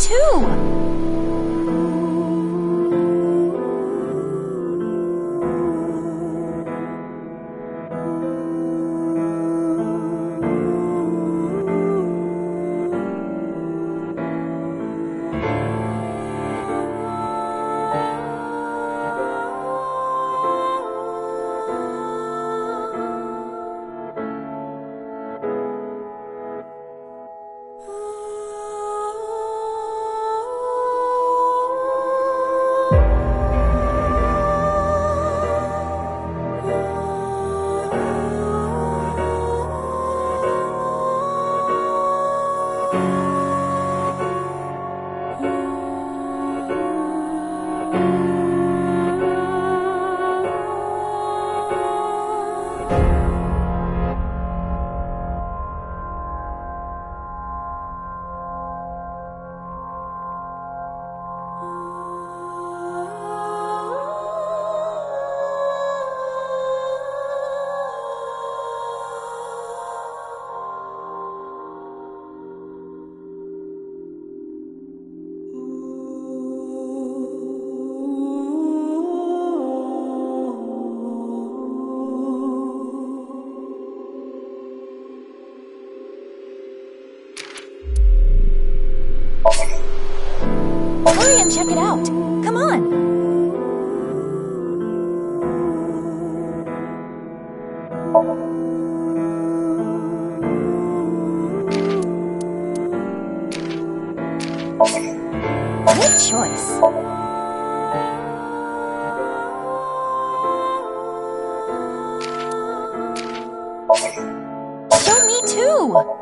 too! Hurry and check it out. Come on. Good choice. Show me too.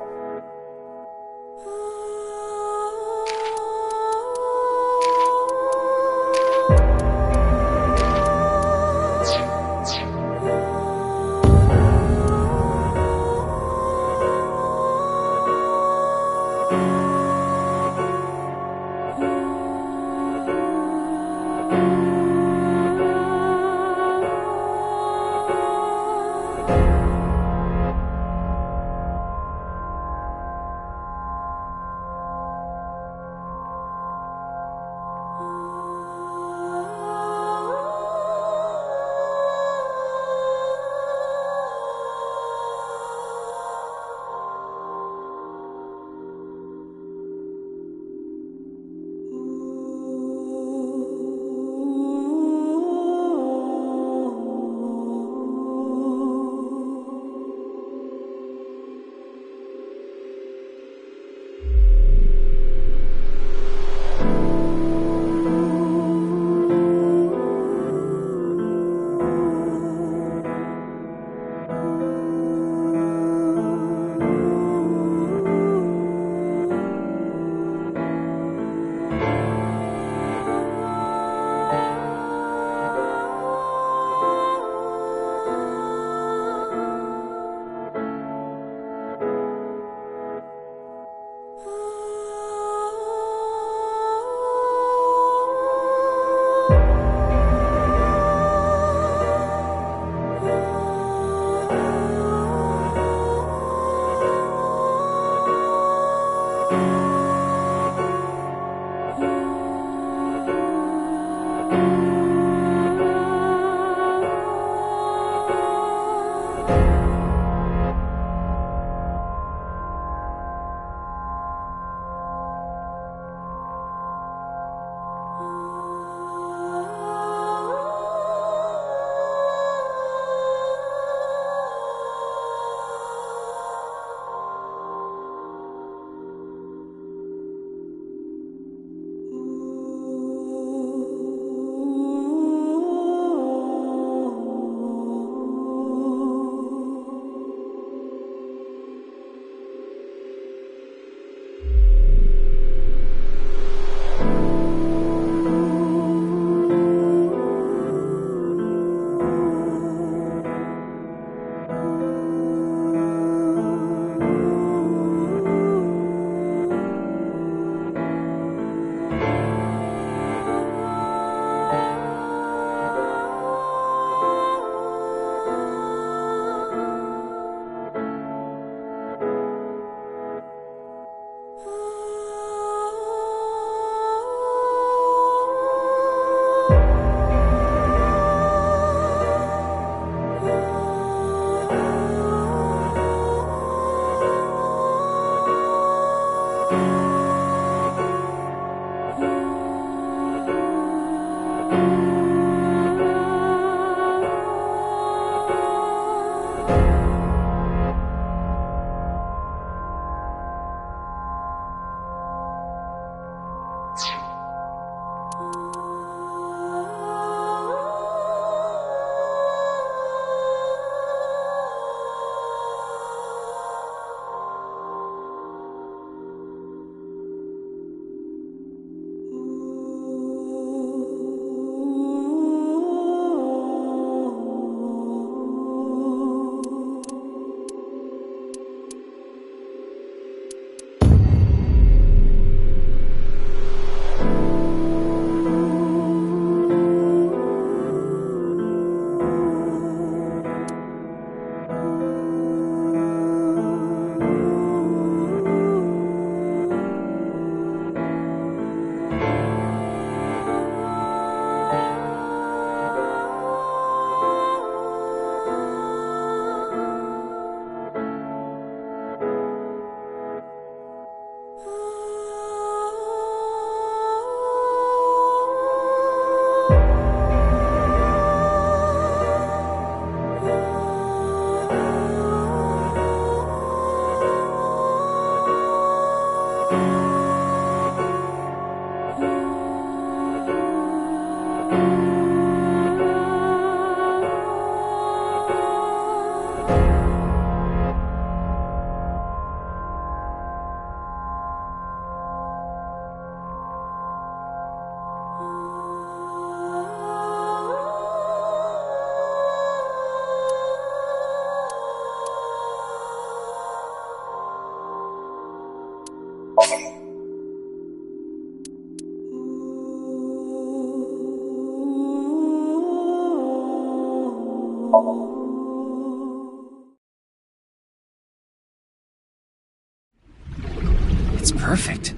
It's perfect.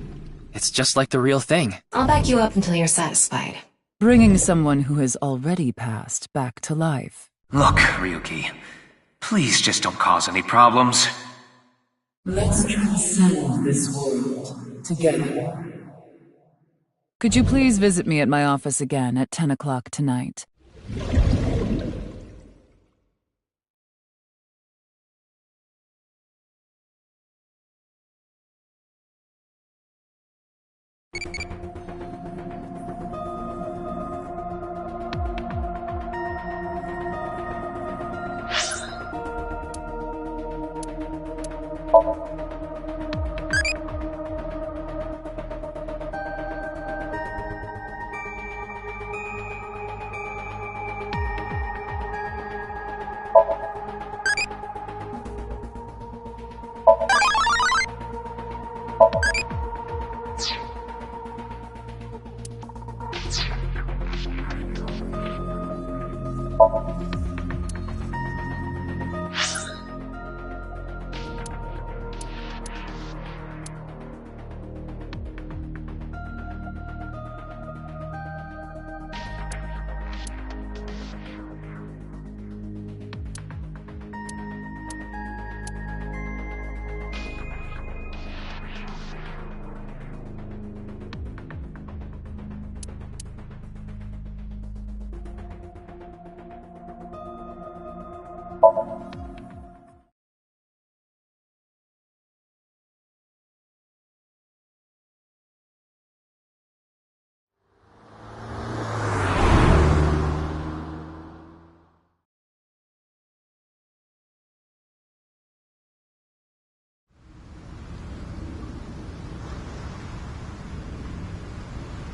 It's just like the real thing. I'll back you up until you're satisfied. Bringing someone who has already passed back to life. Look, Ryuki, please just don't cause any problems. Let's transcend this world together. Could you please visit me at my office again at 10 o'clock tonight?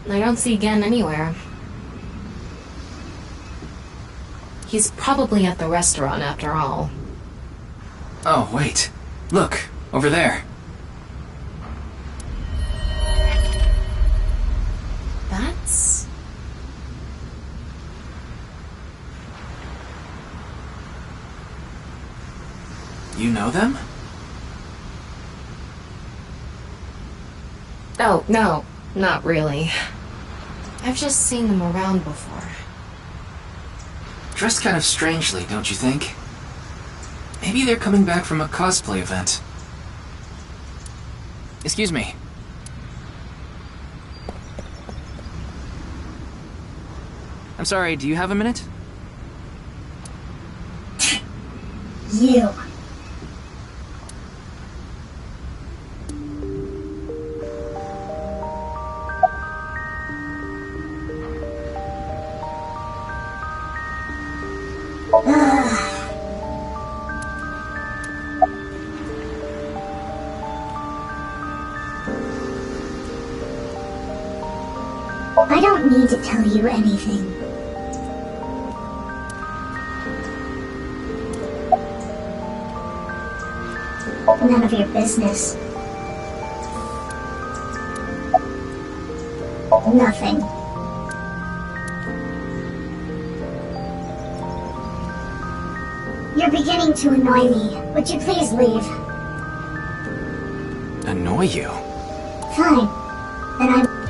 I don't see Gen anywhere. He's probably at the restaurant after all. Oh, wait. Look, over there. That's... You know them? Oh, no, not really. I've just seen them around before. Dressed kind of strangely, don't you think? Maybe they're coming back from a cosplay event. Excuse me. I'm sorry, do you have a minute? You. I don't need to tell you anything. None of your business. Nothing. You're beginning to annoy me. Would you please leave? Annoy you? Fine. Then I'm...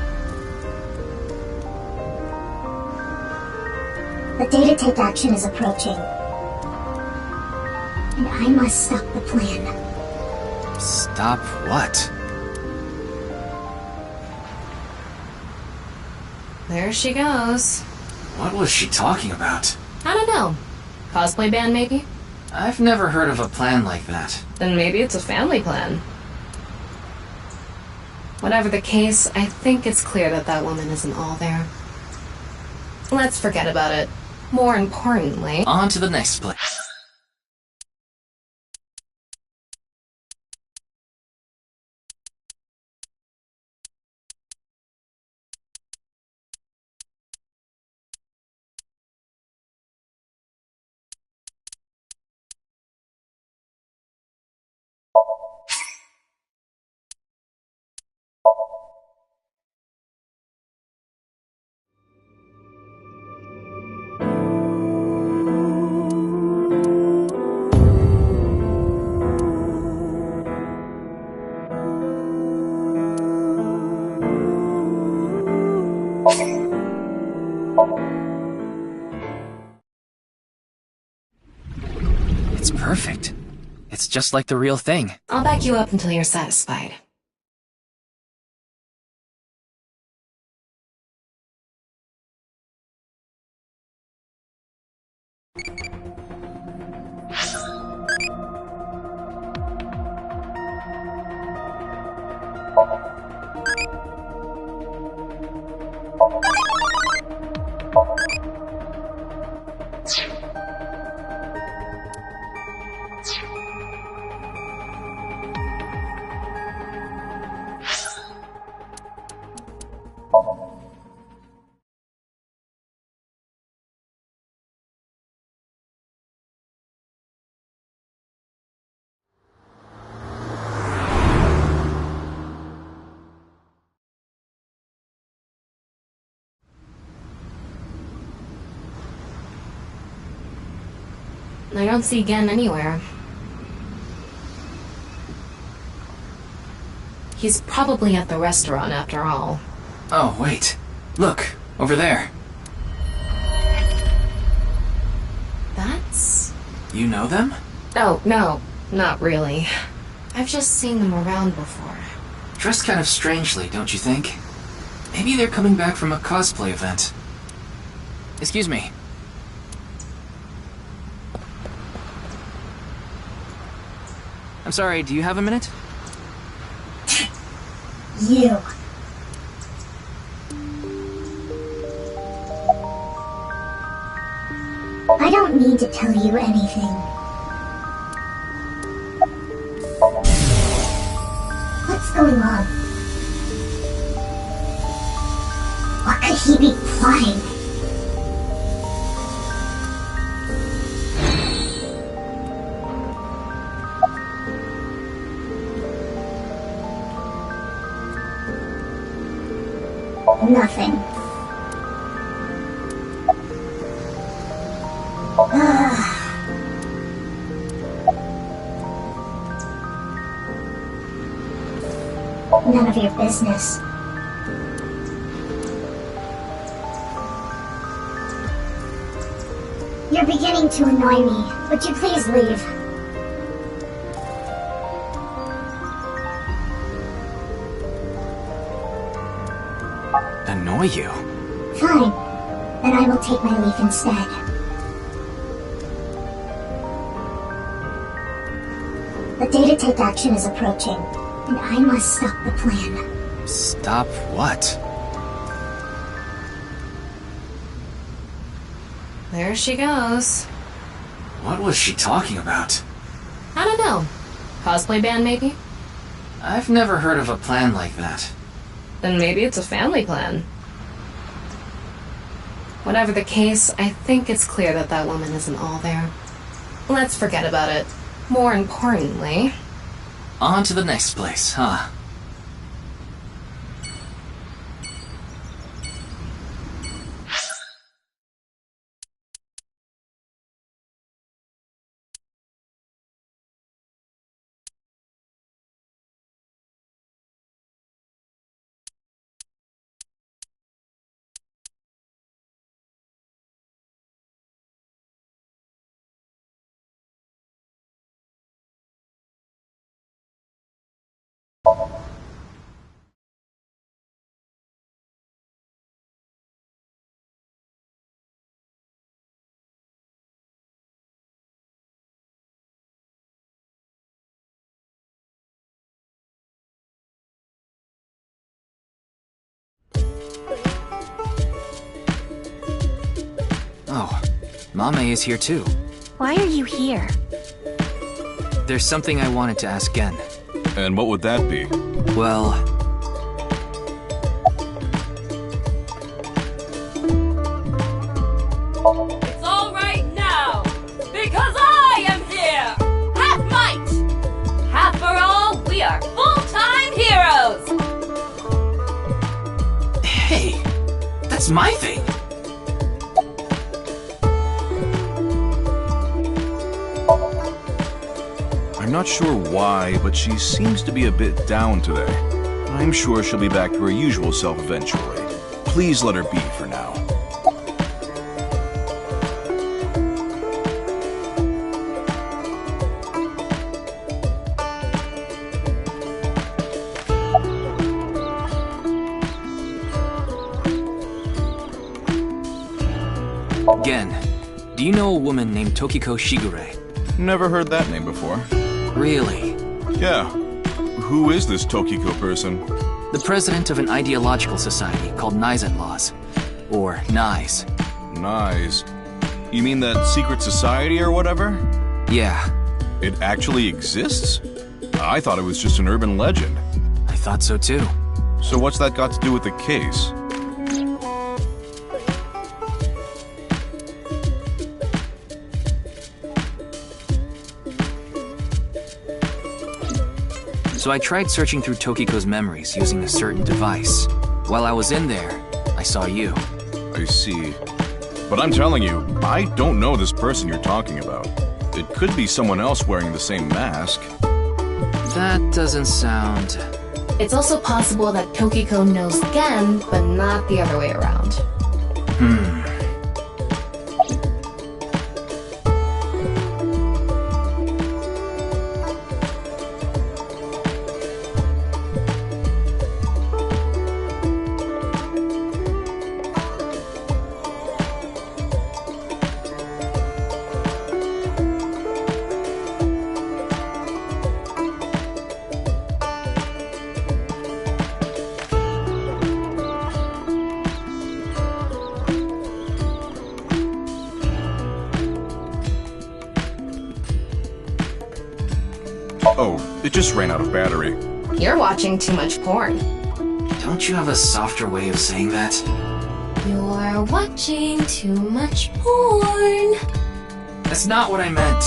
The day to take action is approaching. And I must stop the plan. Stop what? There she goes. What was she talking about? I don't know. Cosplay band, maybe? I've never heard of a plan like that. Then maybe it's a family plan. Whatever the case, I think it's clear that that woman isn't all there. Let's forget about it. More importantly... On to the next place. It's perfect. It's just like the real thing. I'll back you up until you're satisfied. I don't see Gen anywhere. He's probably at the restaurant after all. Oh, wait. Look, over there. That's... You know them? Oh, no, not really. I've just seen them around before. Dressed kind of strangely, don't you think? Maybe they're coming back from a cosplay event. Excuse me. I'm sorry, do you have a minute? You. I don't need to tell you anything. What's going on? What could he be plotting? Nothing. None of your business. You're beginning to annoy me. Would you please leave? Annoy you? Fine. Then I will take my leave instead. The data take action is approaching, and I must stop the plan. Stop what? There she goes. What was she talking about? I don't know. Cosplay band, maybe? I've never heard of a plan like that. Then maybe it's a family plan. Whatever the case, I think it's clear that that woman isn't all there. Let's forget about it. More importantly... On to the next place, huh? Oh, Mame is here too. Why are you here? There's something I wanted to ask Gen. And what would that be? Well... It's all right now, because I am here! Half might! Half for all, we are full-time heroes! Hey, that's my thing! I'm not sure why, but she seems to be a bit down today. I'm sure she'll be back to her usual self eventually. Please let her be for now. Do you know a woman named Tokiko Shigure? Never heard that name before. Really? Yeah. Who is this Tokiko person? The president of an ideological society called Nizet Laws. Or NISE. Nice. You mean that secret society or whatever? Yeah, It actually exists? I thought it was just an urban legend. I thought so too. So what's that got to do with the case? So I tried searching through Tokiko's memories using a certain device. While I was in there, I saw you. I see. But I'm telling you, I don't know this person you're talking about. It could be someone else wearing the same mask. That doesn't sound... It's also possible that Tokiko knows Gen, but not the other way around. Oh, it just ran out of battery. You're watching too much porn. Don't you have a softer way of saying that? You're watching too much porn. That's not what I meant.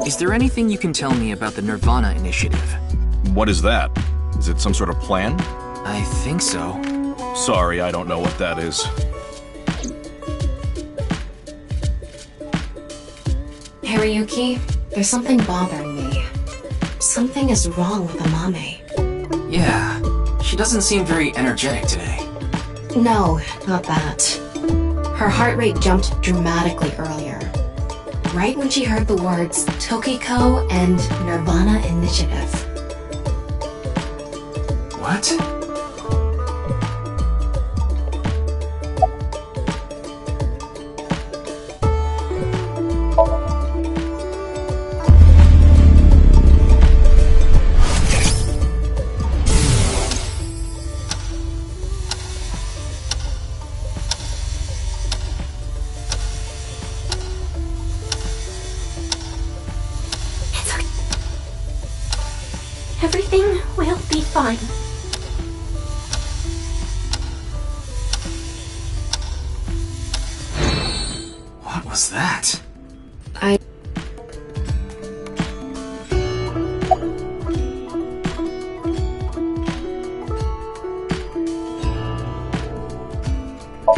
Is there anything you can tell me about the Nirvana Initiative? What is that? Is it some sort of plan? I think so. Sorry, I don't know what that is. Hariyuki, there's something bothering me. Something is wrong with Amame. Yeah, she doesn't seem very energetic today. No, not that. Her heart rate jumped dramatically earlier. Right when she heard the words Tokiko and Nirvana Initiative. What? Everything will be fine. What was that?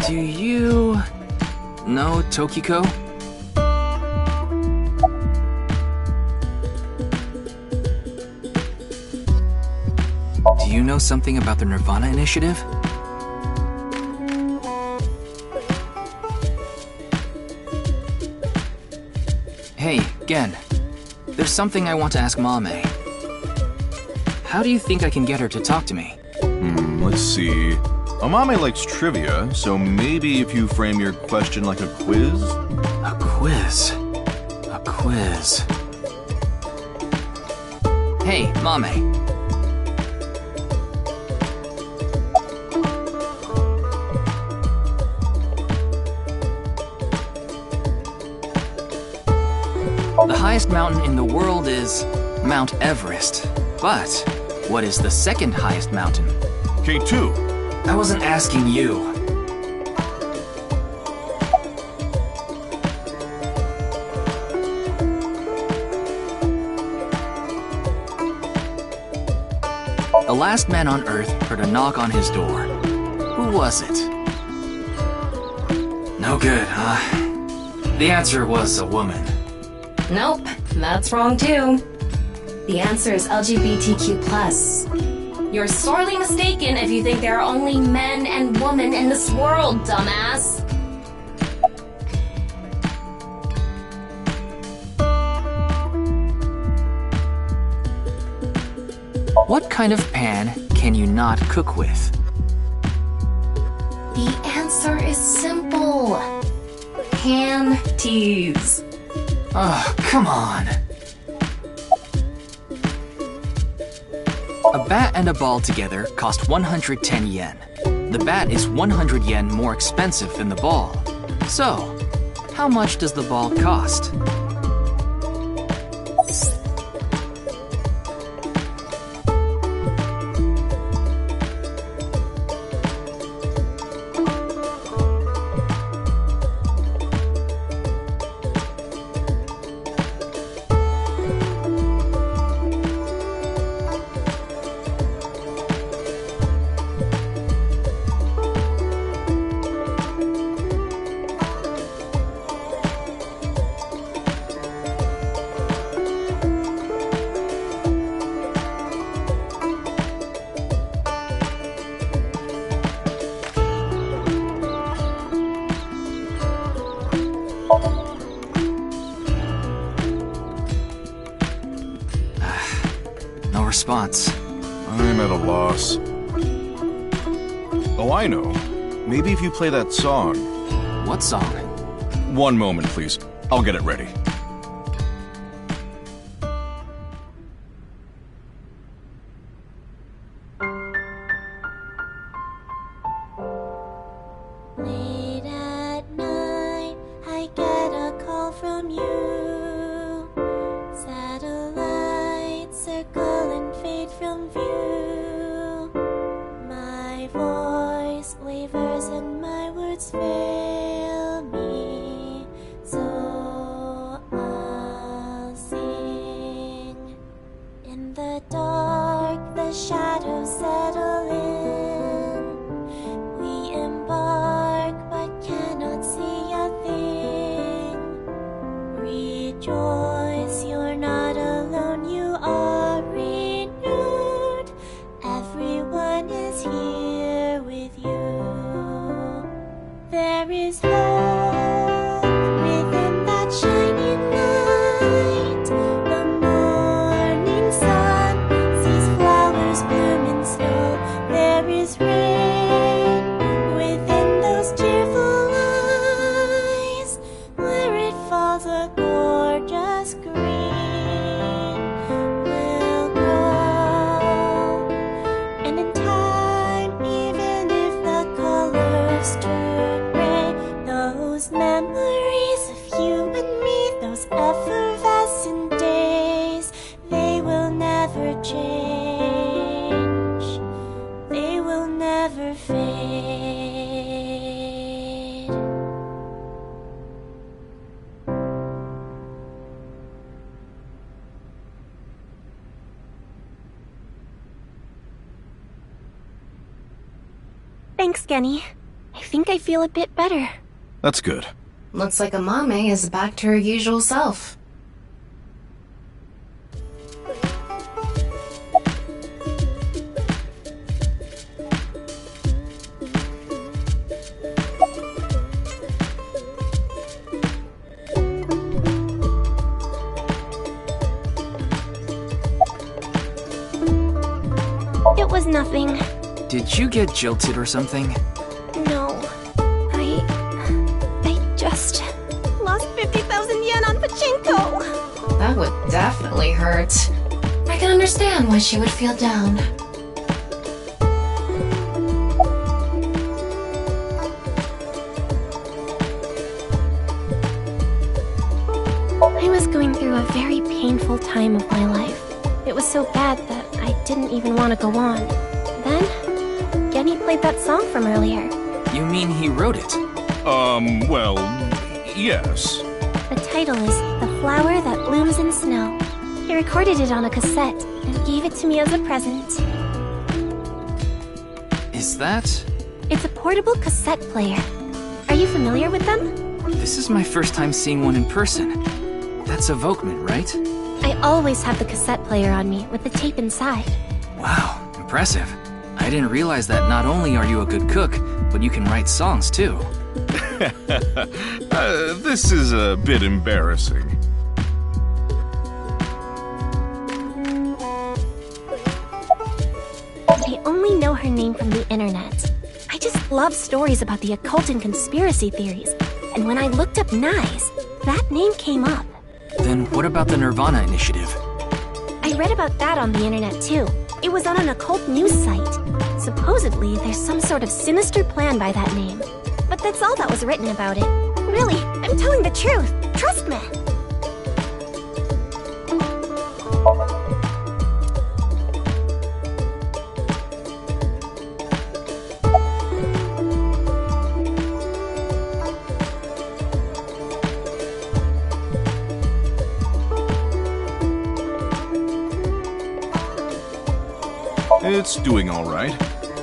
Do you know Tokiko? Do you know something about the Nirvana Initiative? Hey, Gen. There's something I want to ask Mame. How do you think I can get her to talk to me? Let's see. Amame likes trivia, so maybe if you frame your question like a quiz? A quiz. A quiz. Hey, Mame. The highest mountain in the world is Mount Everest. But what is the second highest mountain? K2. I wasn't asking you. The last man on Earth heard a knock on his door. Who was it? No good, huh? The answer was a woman. Nope, that's wrong too. The answer is LGBTQ+. You're sorely mistaken if you think there are only men and women in this world, dumbass. What kind of pan can you not cook with? The answer is simple. Panties. Oh, come on. A bat and a ball together cost 110 yen. The bat is 100 yen more expensive than the ball. So, how much does the ball cost? No response. I'm at a loss. Oh, I know. Maybe if you play that song. What song? One moment, please. I'll get it ready. Late at night, I get a call from you. Satellites circle and fade from view. My voice wavers and my words fail me. So I'll sing. In the dark, the shadows settle in. We embark but cannot see a thing. Rejoice, you're not alone, you are renewed. Everyone is here with you. There is hope within that shining light. The morning sun sees flowers bloom in snow. There is rain within those tearful eyes. Where it falls, a gorgeous green will grow. And in time, even if the colors turn gray, those memories of you and me, those effervescent days, they will never change. They will never fade. Thanks, Genny. I think I feel a bit better. That's good. Looks like Amame is back to her usual self. It was nothing. Did you get jilted or something? No. I just lost 50,000 yen on pachinko. That would definitely hurt. I can understand why she would feel down. I was going through a very painful time of my life. It was so bad that I didn't even want to go on. Then, Genny played that song from earlier. You mean he wrote it? Well, yes. The title is The Flower That Blooms in Snow. He recorded it on a cassette and gave it to me as a present. Is that? It's a portable cassette player. Are you familiar with them? This is my first time seeing one in person. That's a Volkman, right? I always have the cassette player on me with the tape inside. Wow, impressive. I didn't realize that not only are you a good cook, but you can write songs too. This is a bit embarrassing. I only know her name from the internet. I just love stories about the occult and conspiracy theories. And when I looked up Nyes, that name came up. Then what about the Nirvana Initiative? I read about that on the internet too. It was on an occult news site. Supposedly, there's some sort of sinister plan by that name. But that's all that was written about it. Really, I'm telling the truth. Trust me. It's doing all right.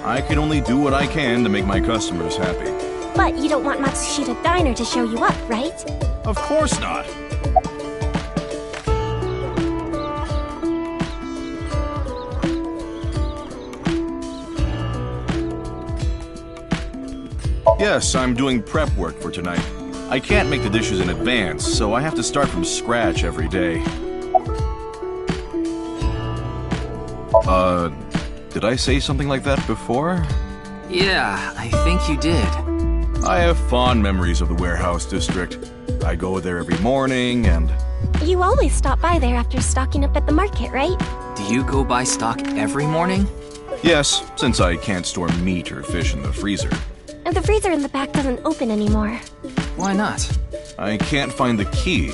I can only do what I can to make my customers happy. But you don't want Matsushita Diner to show you up, right? Of course not. Yes, I'm doing prep work for tonight. I can't make the dishes in advance, so I have to start from scratch every day. Did I say something like that before? Yeah, I think you did. I have fond memories of the warehouse district. I go there every morning and... You always stop by there after stocking up at the market, right? Do you go buy stock every morning? Yes, since I can't store meat or fish in the freezer. And the freezer in the back doesn't open anymore. Why not? I can't find the key.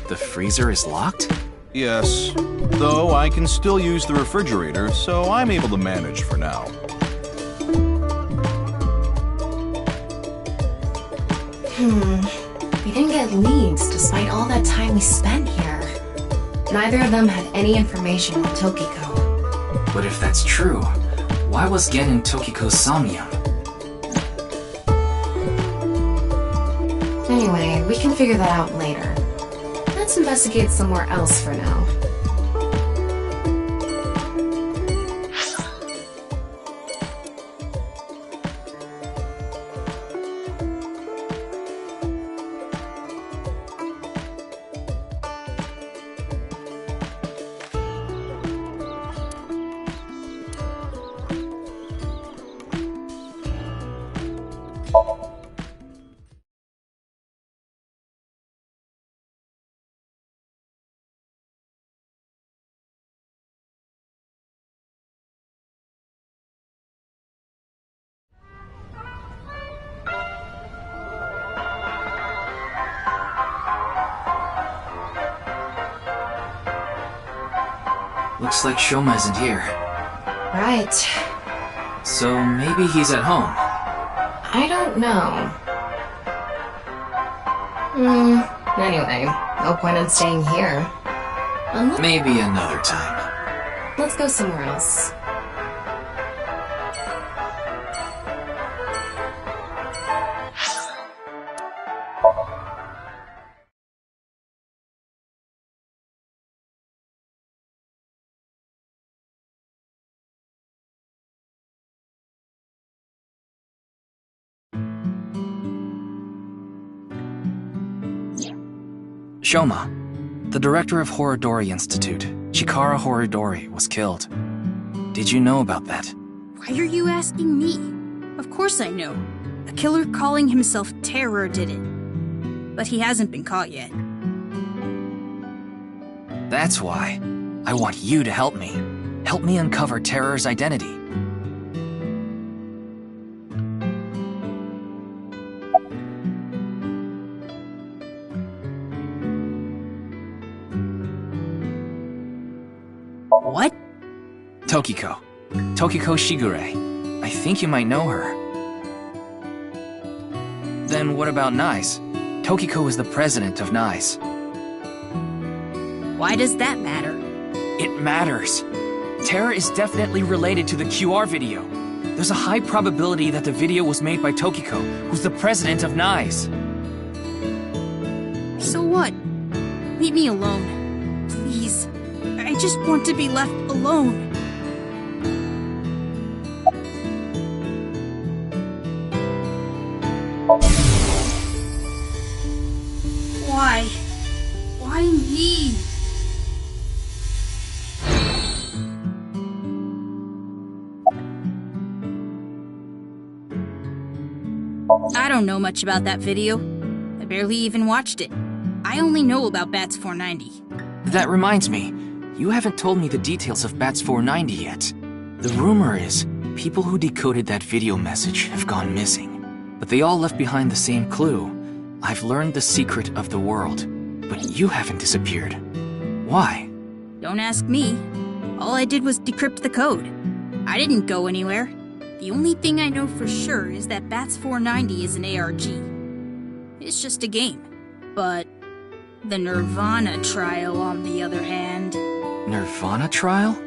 The freezer is locked? Yes, though I can still use the refrigerator, so I'm able to manage for now. We didn't get leads despite all that time we spent here. Neither of them had any information on Tokiko. But if that's true, why was Gen in Tokiko's Samyam? Anyway, we can figure that out later. Let's investigate somewhere else for now. Looks like Shoma isn't here. Right. So maybe he's at home. I don't know. Anyway, no point in staying here. Maybe another time. Let's go somewhere else. Shoma, the director of Horodori Institute, Chikara Horodori, was killed. Did you know about that? Why are you asking me? Of course I know. A killer calling himself Terror did it. But he hasn't been caught yet. That's why. I want you to help me. Help me uncover Terror's identity. What? Tokiko. Tokiko Shigure. I think you might know her. Then what about Nyes? Tokiko is the president of Nyes. Why does that matter? It matters. Terror is definitely related to the QR video. There's a high probability that the video was made by Tokiko, who's the president of Nyes. So what? Leave me alone. Please. I just want to be left alone. Why? Why me? don't know much about that video. I barely even watched it. I only know about Bats 490. That reminds me, you haven't told me the details of Bats 490 yet. The rumor is, people who decoded that video message have gone missing. But they all left behind the same clue. I've learned the secret of the world, but you haven't disappeared. Why? Don't ask me. All I did was decrypt the code. I didn't go anywhere. The only thing I know for sure is that Bats 490 is an ARG. It's just a game. But the Nirvana trial, on the other hand... Nirvana trial?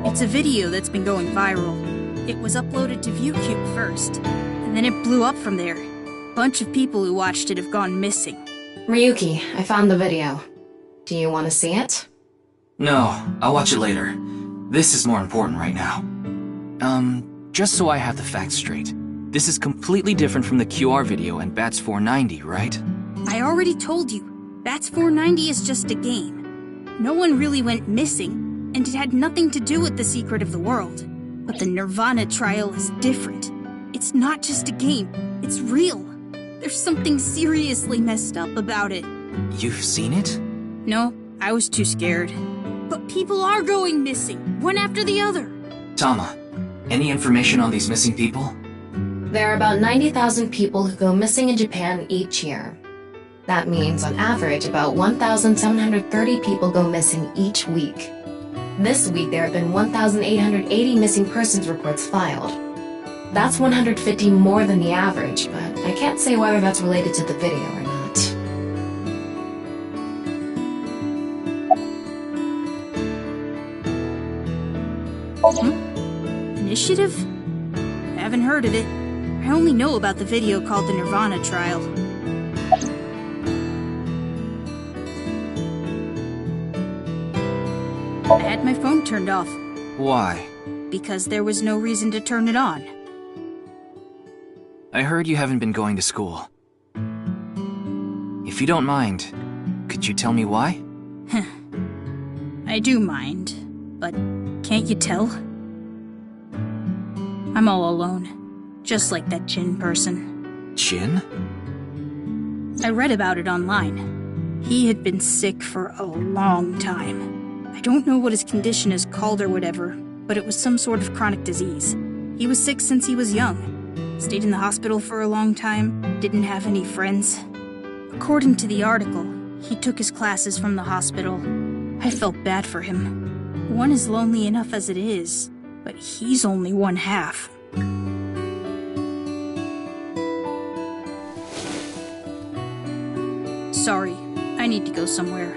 It's a video that's been going viral. It was uploaded to ViewCube first, and then it blew up from there. A bunch of people who watched it have gone missing. Ryuki, I found the video. Do you want to see it? No, I'll watch it later. This is more important right now. Just so I have the facts straight. This is completely different from the QR video and Bats 490, right? I already told you, Bats 490 is just a game. No one really went missing, and it had nothing to do with the secret of the world. But the Nirvana trial is different. It's not just a game, it's real. There's something seriously messed up about it. You've seen it? No, I was too scared. But people are going missing, one after the other. Tama, any information on these missing people? There are about 90,000 people who go missing in Japan each year. That means, on average, about 1,730 people go missing each week. This week, there have been 1,880 missing persons reports filed. That's 150 more than the average, but I can't say whether that's related to the video or not. Initiative? I haven't heard of it. I only know about the video called the Nirvana trial. I had my phone turned off. Why? Because there was no reason to turn it on. I heard you haven't been going to school. If you don't mind, could you tell me why? I do mind, but can't you tell? I'm all alone, just like that Jin person. Jin? I read about it online. He had been sick for a long time. I don't know what his condition is called or whatever, but it was some sort of chronic disease. He was sick since he was young. Stayed in the hospital for a long time, didn't have any friends. According to the article, he took his classes from the hospital. I felt bad for him. One is lonely enough as it is, but he's only one half. Sorry, I need to go somewhere.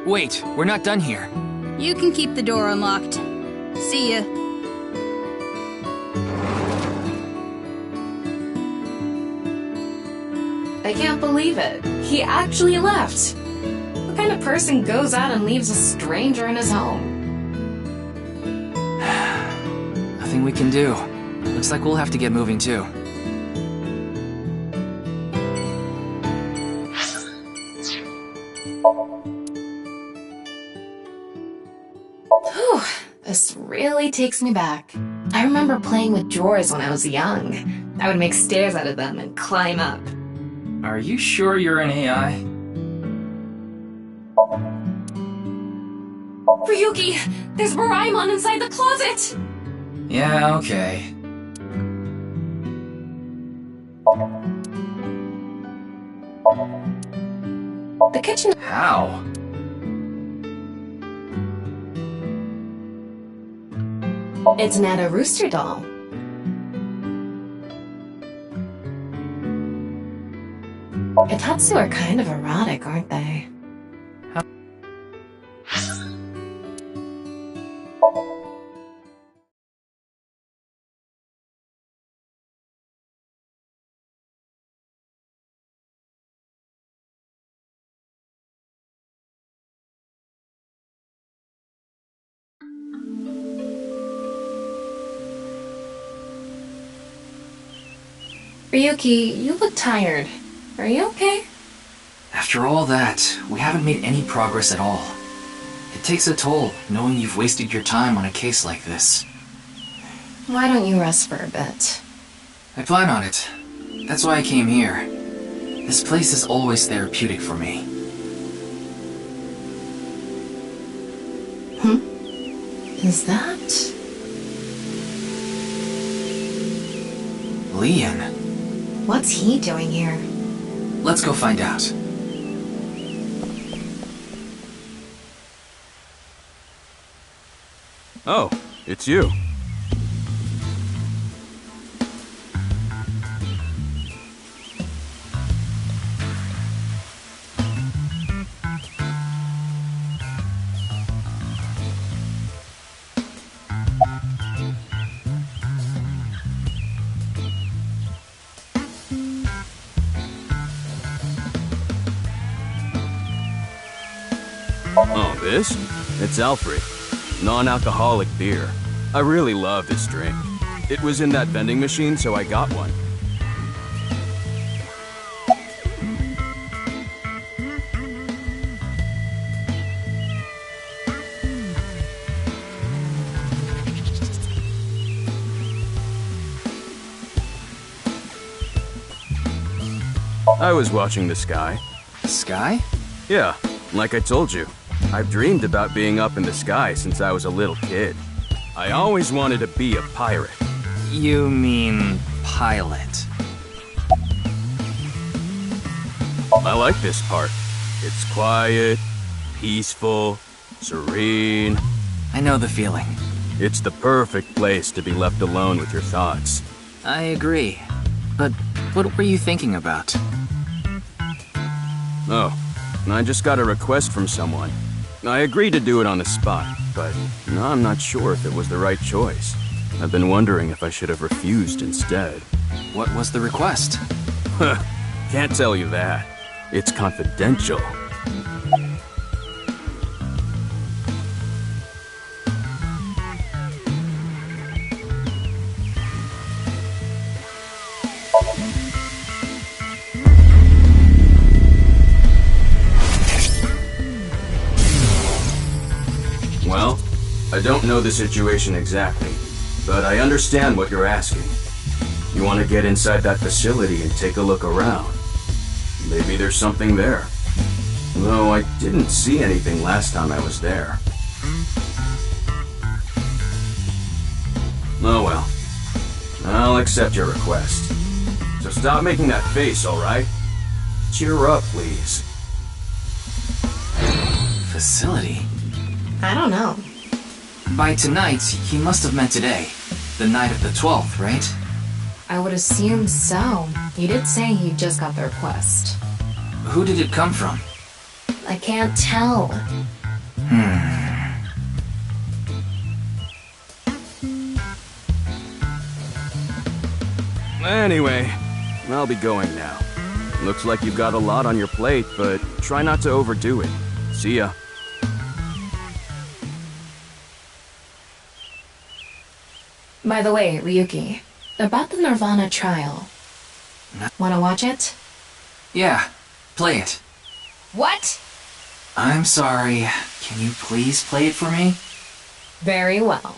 Wait, we're not done here. You can keep the door unlocked. See ya. I can't believe it. He actually left. What kind of person goes out and leaves a stranger in his home? Nothing we can do. Looks like we'll have to get moving too. Whew, this really takes me back. I remember playing with drawers when I was young. I would make stairs out of them and climb up. Are you sure you're an AI? Ryuki, there's Doraemon inside the closet! Yeah, okay. The kitchen... How? It's not a rooster doll. Itatsu are kind of erotic, aren't they? Ryuki, you look tired. Are you okay? After all that, we haven't made any progress at all. It takes a toll knowing you've wasted your time on a case like this. Why don't you rest for a bit? I plan on it. That's why I came here. This place is always therapeutic for me. Is that... Leon. What's he doing here? Let's go find out. Oh, it's you. Oh, this? It's Alfred. Non-alcoholic beer. I really love this drink. It was in that vending machine, so I got one. I was watching the sky. Sky? Yeah, like I told you. I've dreamed about being up in the sky since I was a little kid. I always wanted to be a pirate. You mean pilot? I like this part. It's quiet, peaceful, serene. I know the feeling. It's the perfect place to be left alone with your thoughts. I agree. But what were you thinking about? Oh, I just got a request from someone. I agreed to do it on the spot, but I'm not sure if it was the right choice. I've been wondering if I should have refused instead. What was the request? Can't tell you that. It's confidential. Well, I don't know the situation exactly, but I understand what you're asking. You want to get inside that facility and take a look around. Maybe there's something there. Though I didn't see anything last time I was there. Oh well. I'll accept your request. So stop making that face, alright? Cheer up, please. Facility? I don't know. By tonight, he must have meant today. The night of the 12th, right? I would assume so. He did say he just got the request. Who did it come from? I can't tell. Anyway, I'll be going now. Looks like you've got a lot on your plate, but try not to overdo it. See ya. By the way, Ryuki, about the Nirvana trial. Wanna watch it? Yeah, play it. What? I'm sorry. Can you please play it for me? Very well.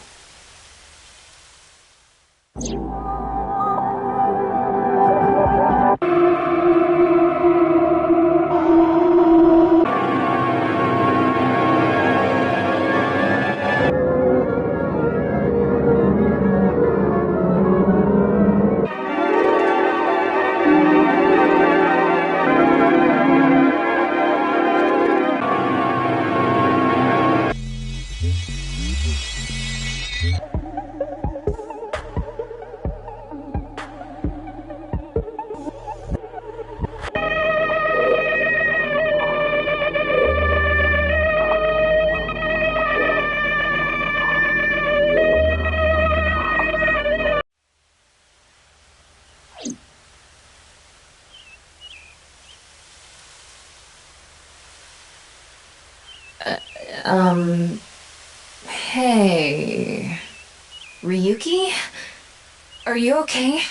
Hey... Ryuki? Are you okay?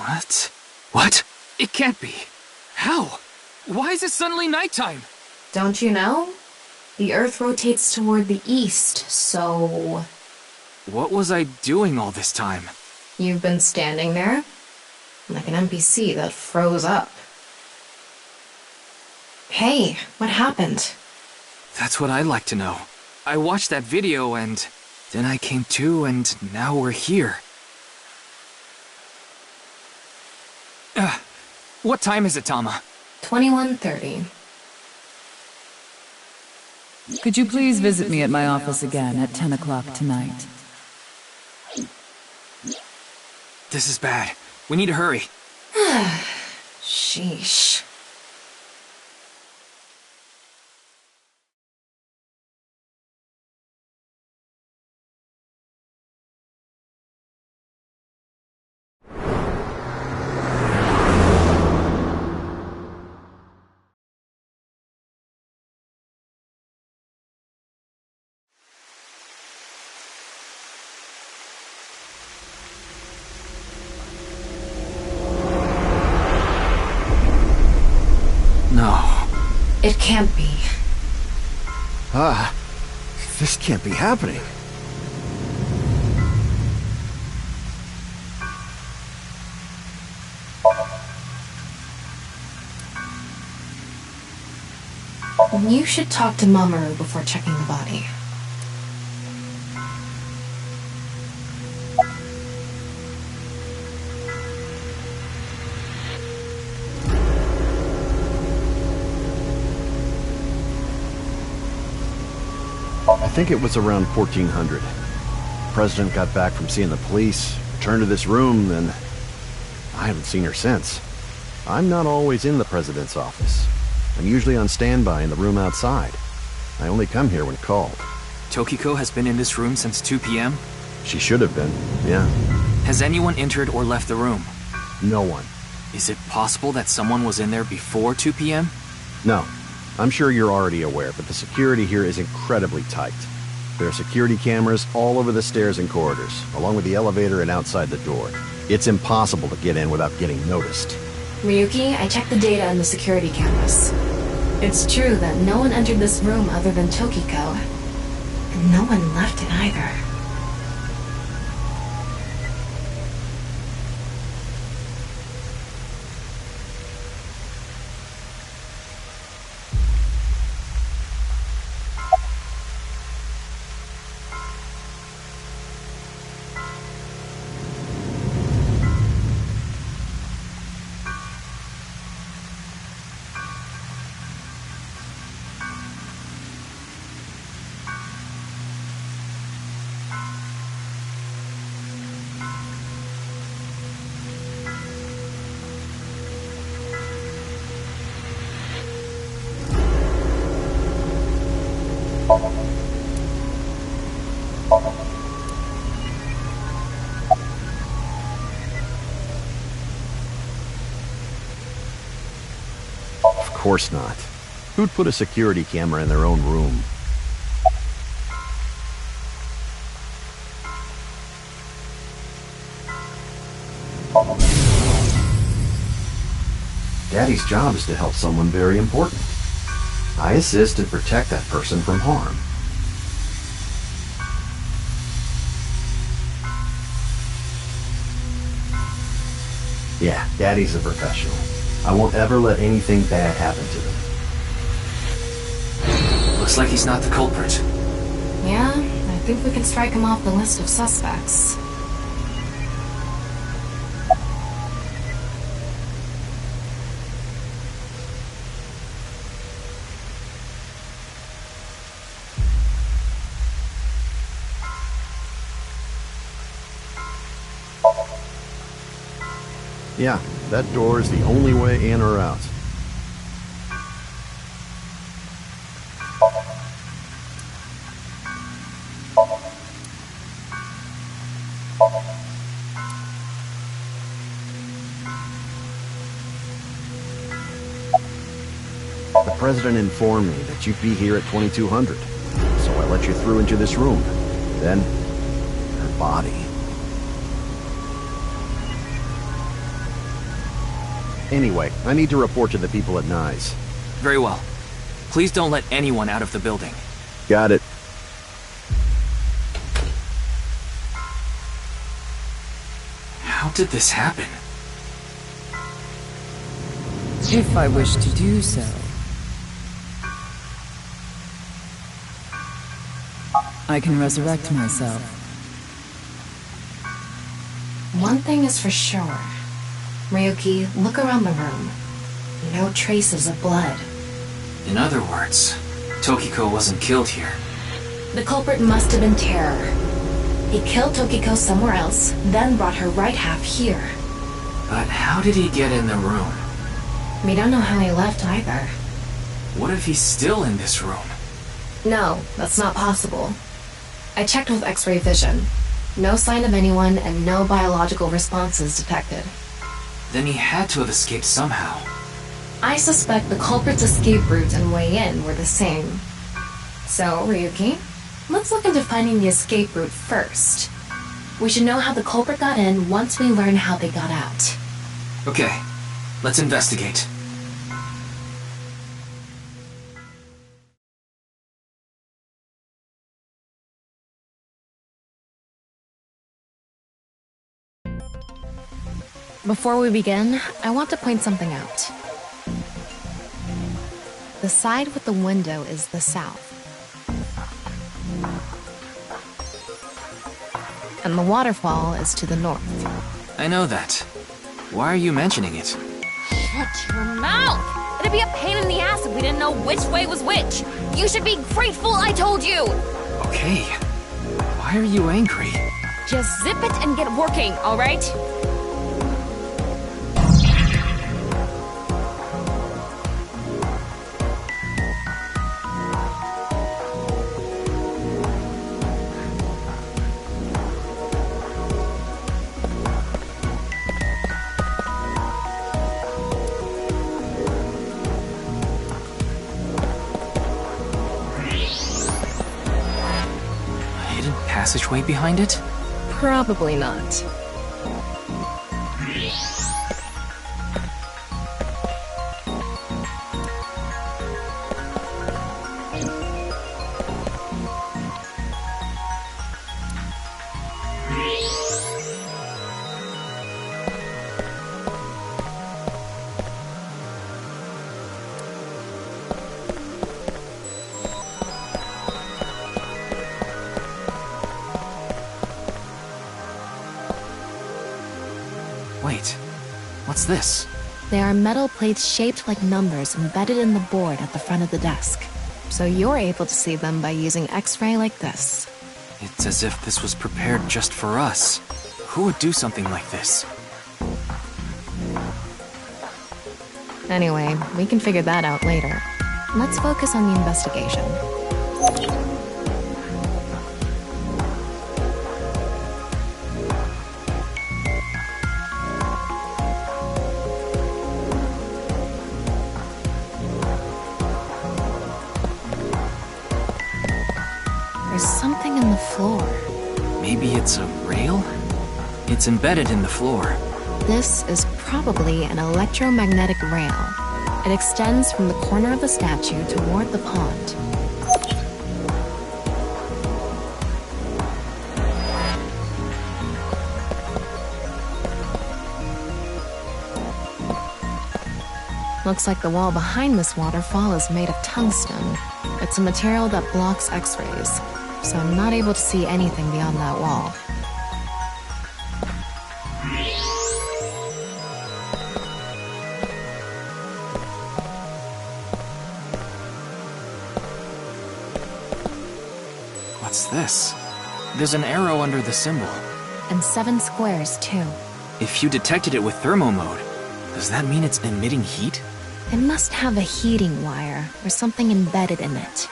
What? What? It can't be. How? Why is it suddenly nighttime? Don't you know? The Earth rotates toward the east, so... What was I doing all this time? You've been standing there? Like an NPC that froze up. Hey, what happened? That's what I'd like to know. I watched that video and... then I came to and now we're here. What time is it, Tama? 21:30. Could you please visit me at my office again at 10 o'clock tonight? This is bad. We need to hurry. Sheesh. No. It can't be. This can't be happening. You should talk to Mamoru before checking the body. I think it was around 1400. The president got back from seeing the police, returned to this room, then I haven't seen her since. I'm not always in the president's office. I'm usually on standby in the room outside. I only come here when called. Tokiko has been in this room since 2 p.m.? She should have been, yeah. Has anyone entered or left the room? No one. Is it possible that someone was in there before 2 p.m.? No. I'm sure you're already aware, but the security here is incredibly tight. There are security cameras all over the stairs and corridors, along with the elevator and outside the door. It's impossible to get in without getting noticed. Ryuki, I checked the data on the security cameras. It's true that no one entered this room other than Tokiko, and no one left it either. Of course not. Who'd put a security camera in their own room? Daddy's job is to help someone very important. I assist and protect that person from harm. Yeah, Daddy's a professional. I won't ever let anything bad happen to them. Looks like he's not the culprit. Yeah, I think we can strike him off the list of suspects. Yeah, that door is the only way in or out. The president informed me that you'd be here at 2200, so I let you through into this room. Then, her body. Anyway, I need to report to the people at Nyes. Very well. Please don't let anyone out of the building. Got it. How did this happen? If I wish to do so. I can resurrect myself. One thing is for sure. Ryuki, look around the room. No traces of blood. In other words, Tokiko wasn't killed here. The culprit must have been Terror. He killed Tokiko somewhere else, then brought her right half here. But how did he get in the room? We don't know how he left either. What if he's still in this room? No, that's not possible. I checked with X-ray vision. No sign of anyone and no biological responses detected. Then he had to have escaped somehow. I suspect the culprit's escape route and way in were the same. So, Ryuki, let's look into finding the escape route first. We should know how the culprit got in once we learn how they got out. Okay, let's investigate. Before we begin, I want to point something out. The side with the window is the south. And the waterfall is to the north. I know that. Why are you mentioning it? Shut your mouth! It'd be a pain in the ass if we didn't know which way was which. You should be grateful I told you! Okay. Why are you angry? Just zip it and get working, alright? Passageway behind it? Probably not. Wait, what's this? They are metal plates shaped like numbers embedded in the board at the front of the desk. So you're able to see them by using X-ray like this. It's as if this was prepared just for us. Who would do something like this? Anyway, we can figure that out later. Let's focus on the investigation. There's something in the floor. Maybe it's a rail? It's embedded in the floor. This is probably an electromagnetic rail. It extends from the corner of the statue toward the pond. Looks like the wall behind this waterfall is made of tungsten. It's a material that blocks X-rays, so I'm not able to see anything beyond that wall. What's this? There's an arrow under the symbol. And 7 squares, too. If you detected it with thermo mode, does that mean it's emitting heat? It must have a heating wire or something embedded in it.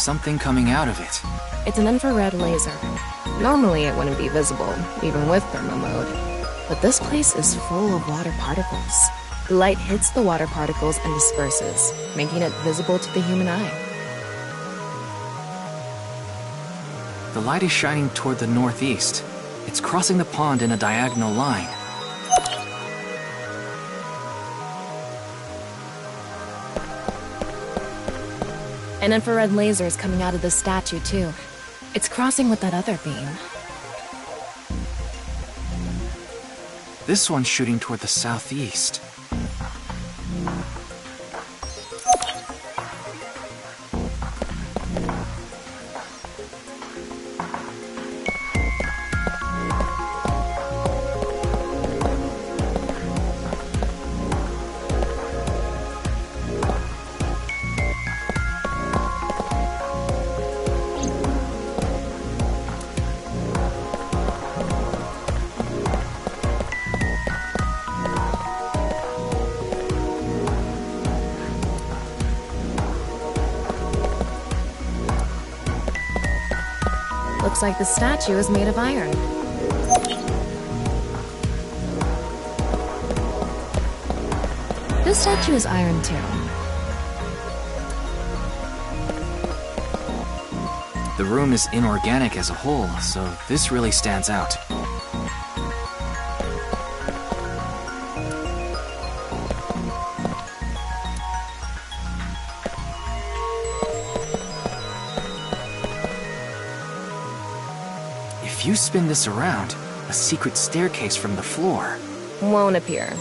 something coming out of it. It's an infrared laser. Normally it wouldn't be visible, even with thermo mode. But this place is full of water particles. The light hits the water particles and disperses, making it visible to the human eye. The light is shining toward the northeast. It's crossing the pond in a diagonal line. An infrared laser is coming out of the statue, too. It's crossing with that other beam. This one's shooting toward the southeast. Looks like the statue is made of iron. This statue is iron too. The room is inorganic as a whole, so this really stands out. If you spin this around, a secret staircase from the floor Won't appear.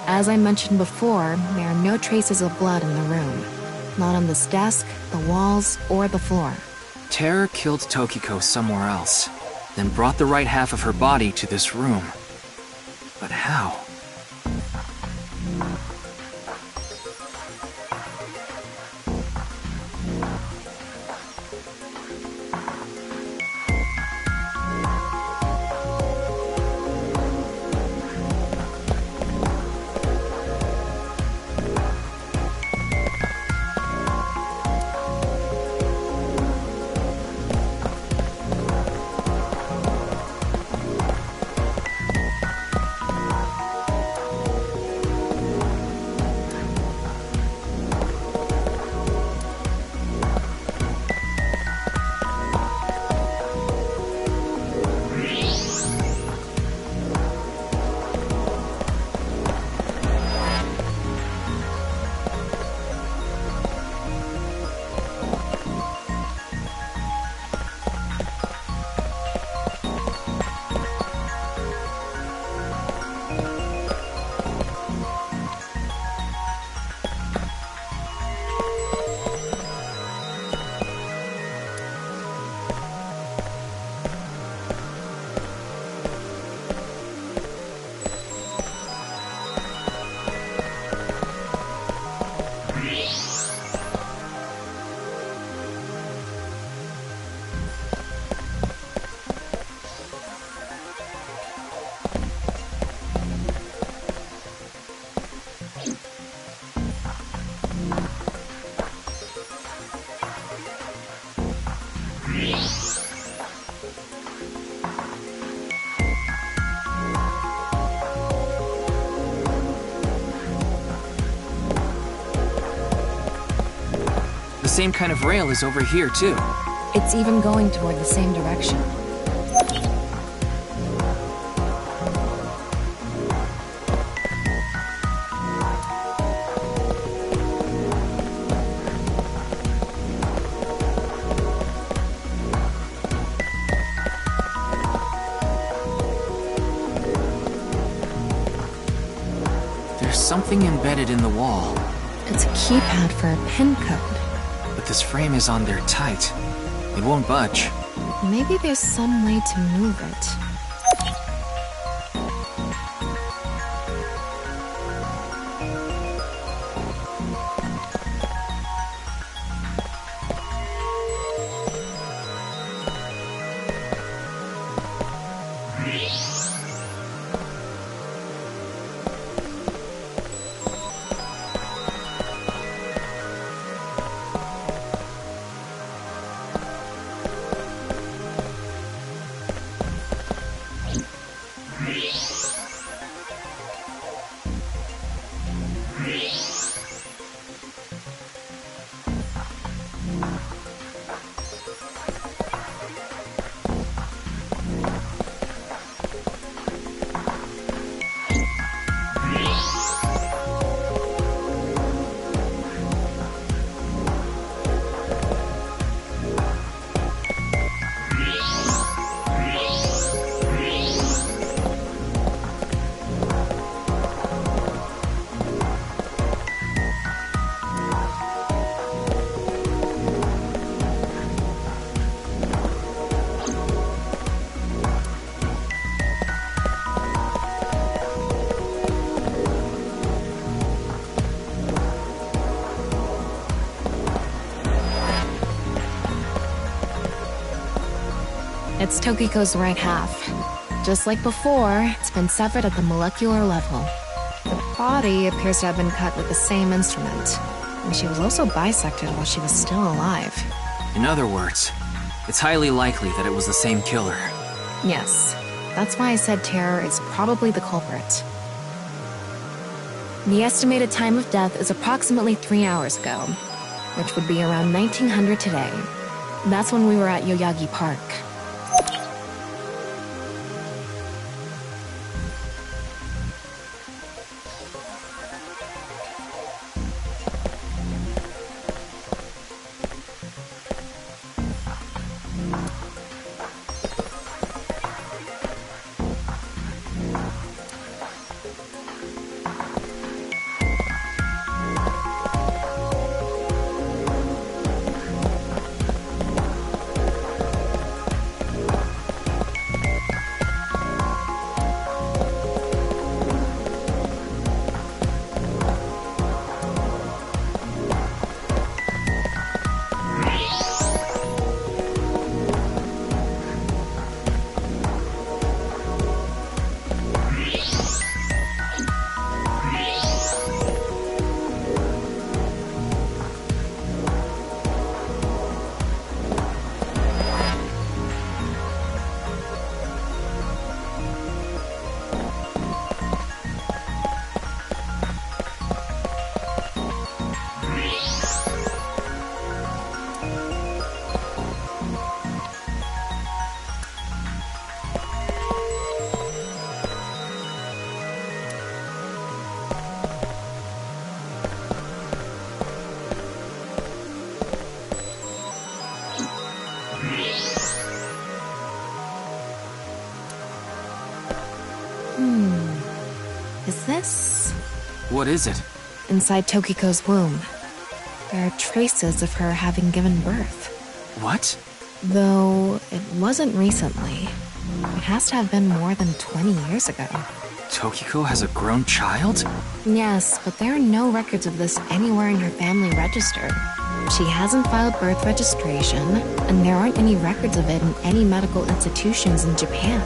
As I mentioned before, there are no traces of blood in the room. Not on this desk, the walls, or the floor. Terror killed Tokiko somewhere else, then brought the right half of her body to this room. But how? The same kind of rail is over here, too. It's even going toward the same direction. There's something embedded in the wall. It's a keypad for a pin code. But this frame is on there tight. It won't budge. Maybe there's some way to move it. It's Tokiko's right half. Just like before, it's been severed at the molecular level. The body appears to have been cut with the same instrument, and she was also bisected while she was still alive. In other words, it's highly likely that it was the same killer. Yes, that's why I said Terror is probably the culprit. The estimated time of death is approximately 3 hours ago, which would be around 1900 today. That's when we were at Yoyagi Park. Is this? What is it? Inside Tokiko's womb. There are traces of her having given birth. What? Though it wasn't recently. It has to have been more than 20 years ago. Tokiko has a grown child? Yes, but there are no records of this anywhere in her family register. She hasn't filed birth registration, and there aren't any records of it in any medical institutions in Japan.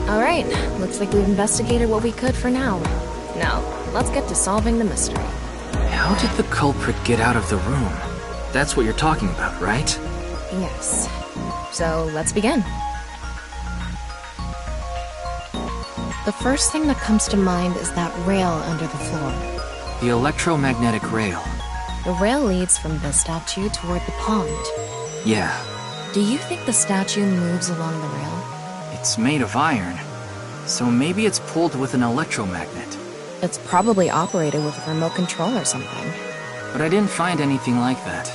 Alright, looks like we've investigated what we could for now. Now, let's get to solving the mystery. How did the culprit get out of the room? That's what you're talking about, right? Yes. So, let's begin. The first thing that comes to mind is that rail under the floor. The electromagnetic rail. The rail leads from the statue toward the pond. Yeah. Do you think the statue moves along the rail? It's made of iron, so maybe it's pulled with an electromagnet. It's probably operated with a remote control or something. But I didn't find anything like that.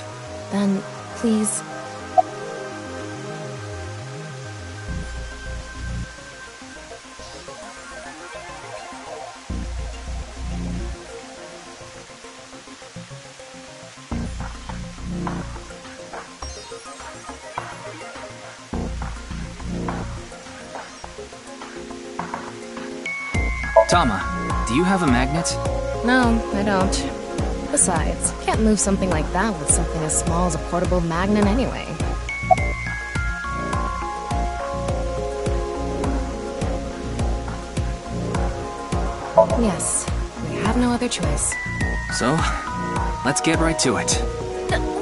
Then, please... Tama, do you have a magnet? No, I don't. Besides, can't move something like that with something as small as a portable magnet anyway. Yes, we have no other choice. So, let's get right to it.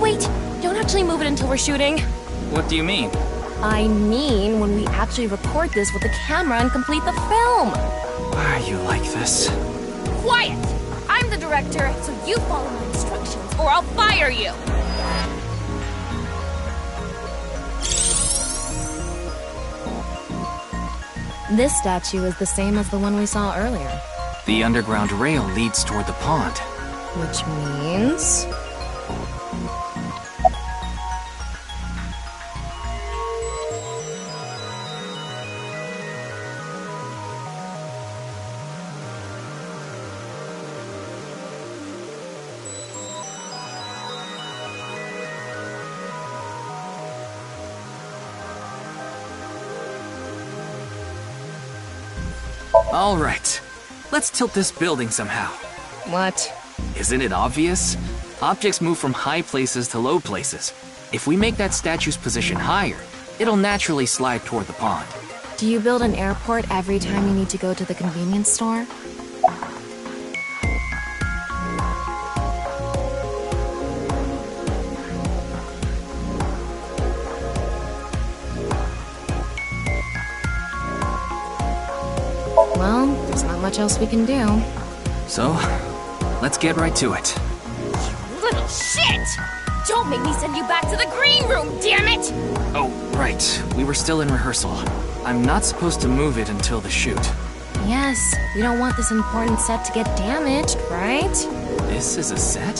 Wait, don't actually move it until we're shooting. What do you mean? I mean when we actually record this with the camera and complete the film. Why are you like this? Quiet! I'm the director, so you follow my instructions or I'll fire you! This statue is the same as the one we saw earlier. The underground rail leads toward the pond. Which means... All right. Let's tilt this building somehow. What? Isn't it obvious? Objects move from high places to low places. If we make that statue's position higher, it'll naturally slide toward the pond. Do you build an airport every time you need to go to the convenience store? Well, there's not much else we can do. So, let's get right to it. You little shit! Don't make me send you back to the green room, damn it! Oh, right. We were still in rehearsal. I'm not supposed to move it until the shoot. Yes, we don't want this important set to get damaged, right? This is a set?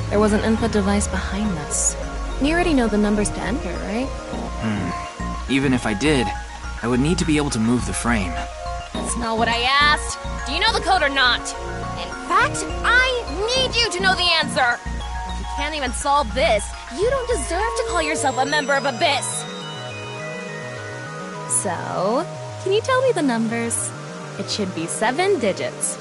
There was an input device behind this. You already know the numbers to enter, right? Even if I did, I would need to be able to move the frame. That's not what I asked. Do you know the code or not? In fact, I need you to know the answer. If you can't even solve this, you don't deserve to call yourself a member of Abyss. So, can you tell me the numbers? It should be 7 digits.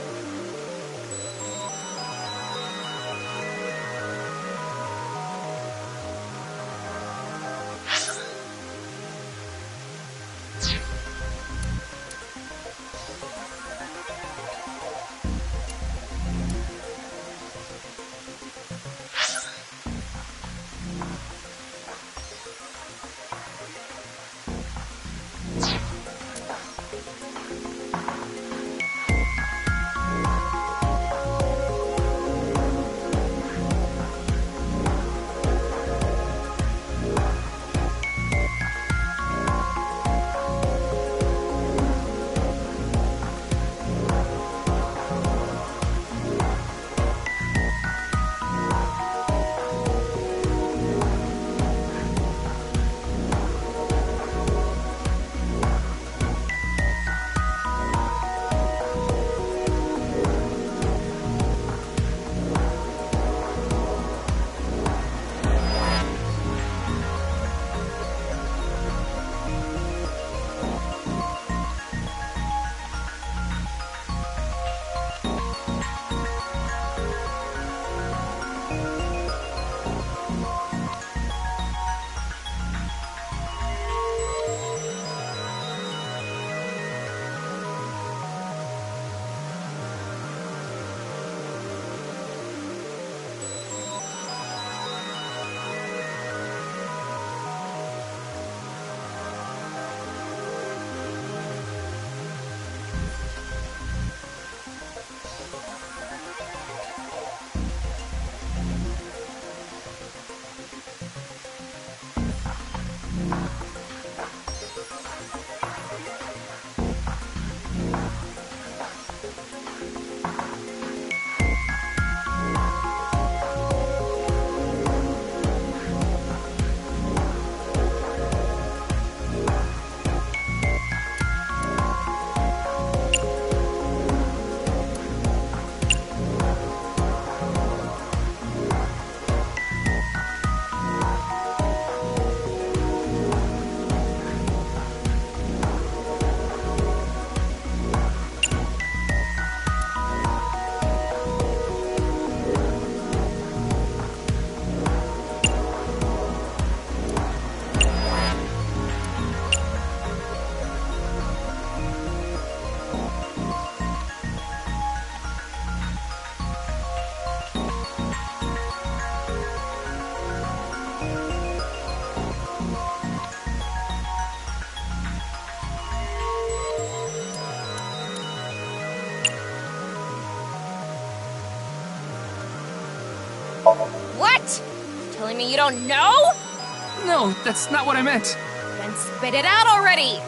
telling me you don't know? No, that's not what I meant. Then spit it out already!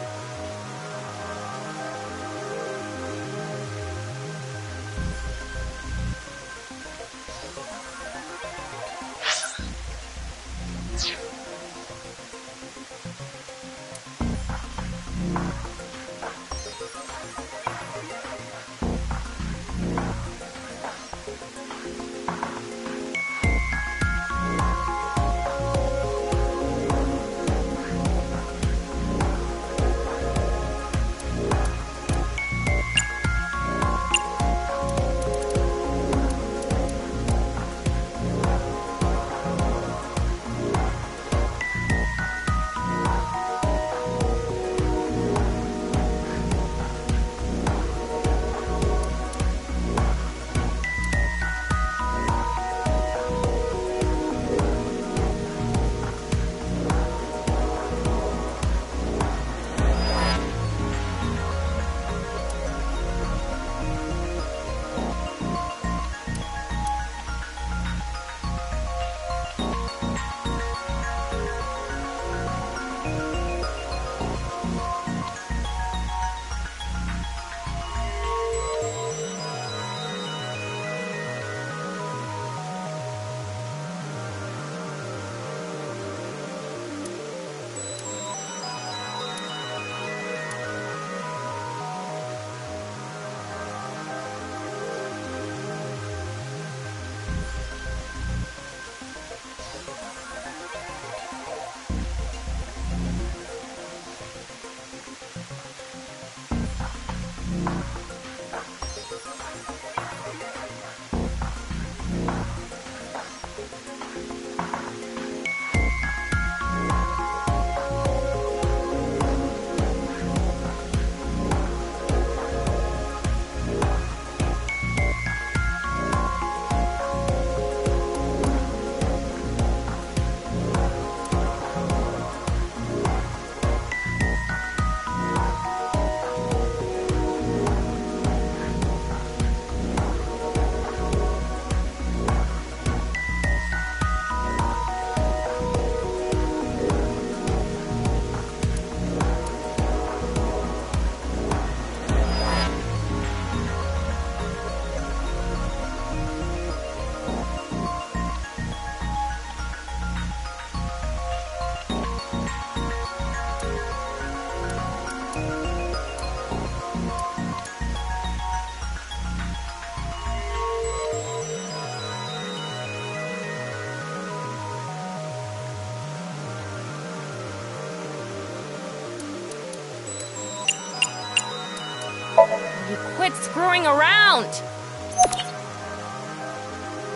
You quit screwing around!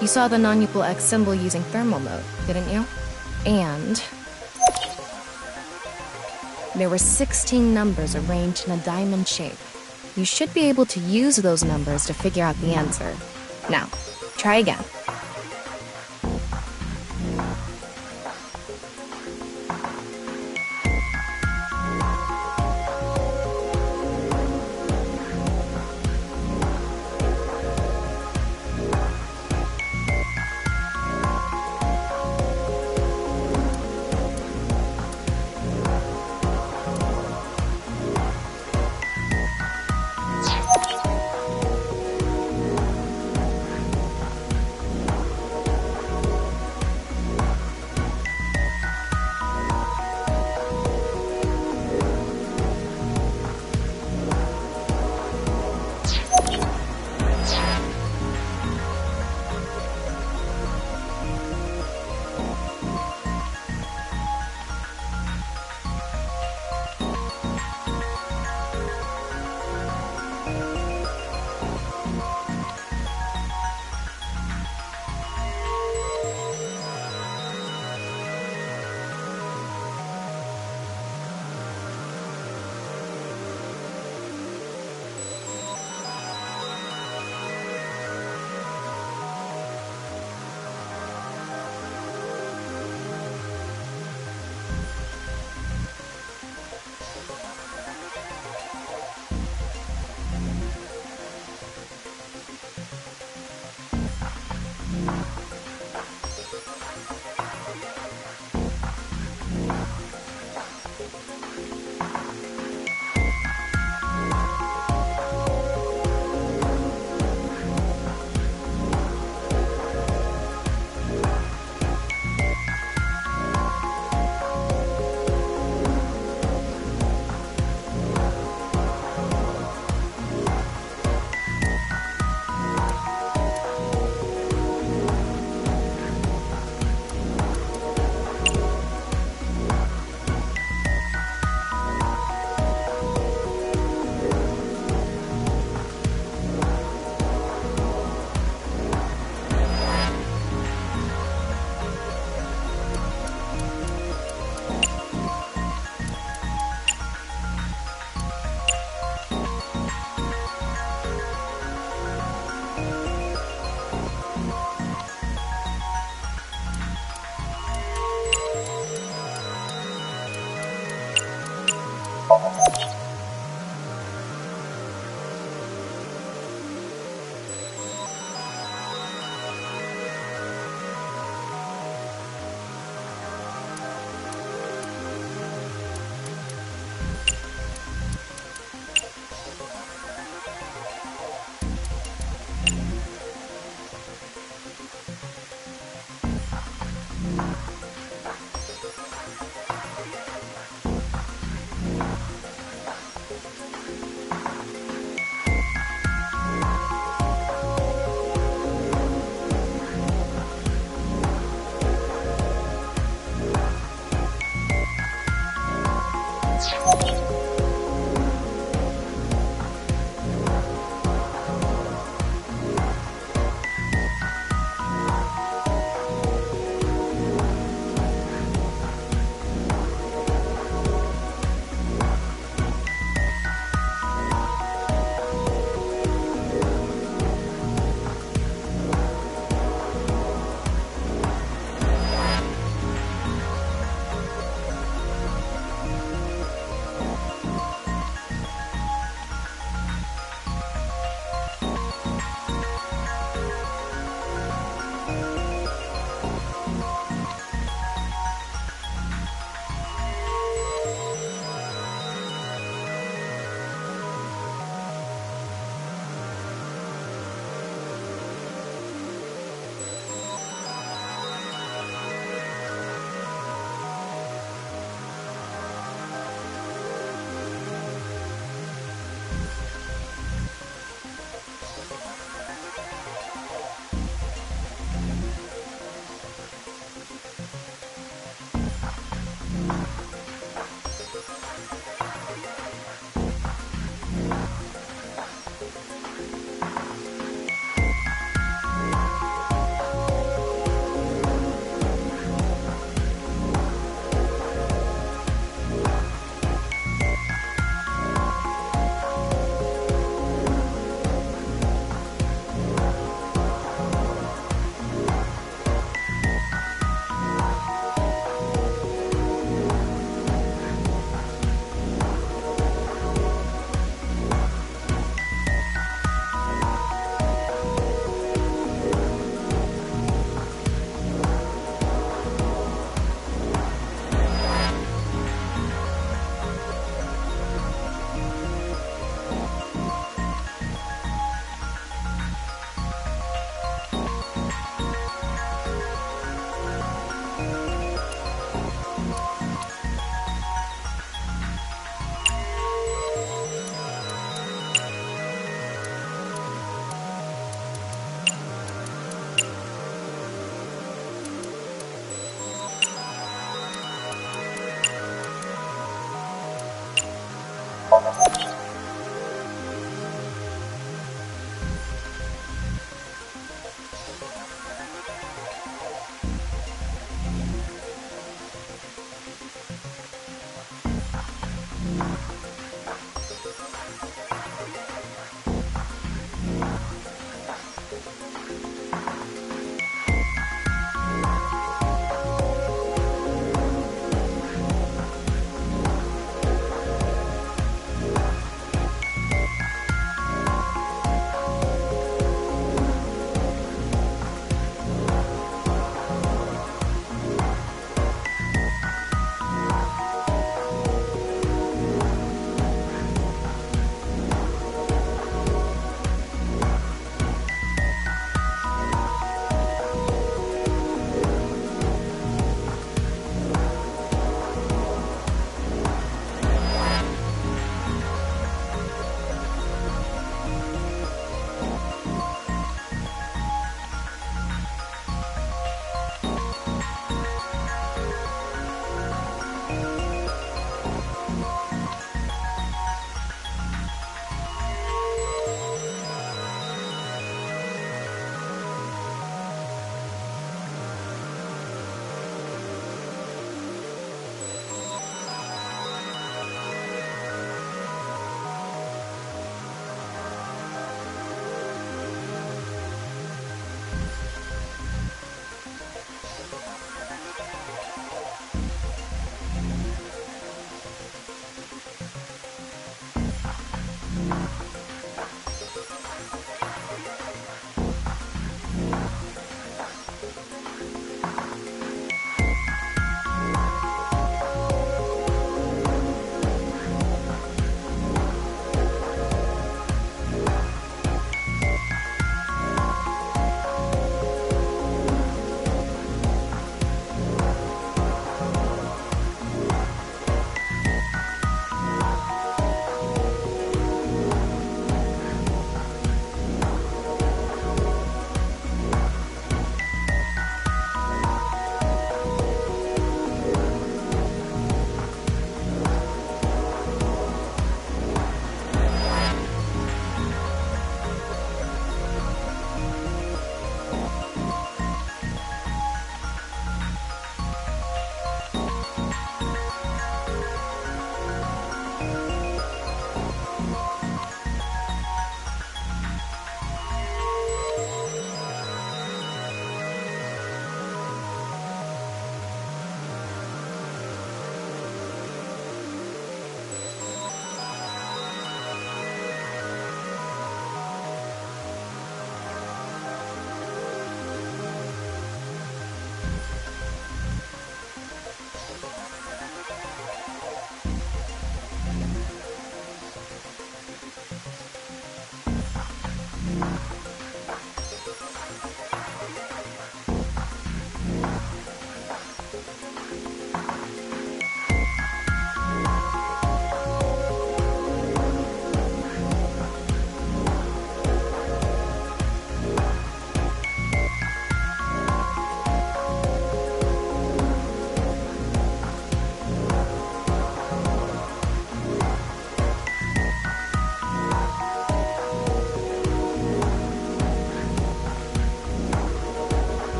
You saw the non-equal X symbol using thermal mode, didn't you? And there were 16 numbers arranged in a diamond shape. You should be able to use those numbers to figure out the answer. Now, try again.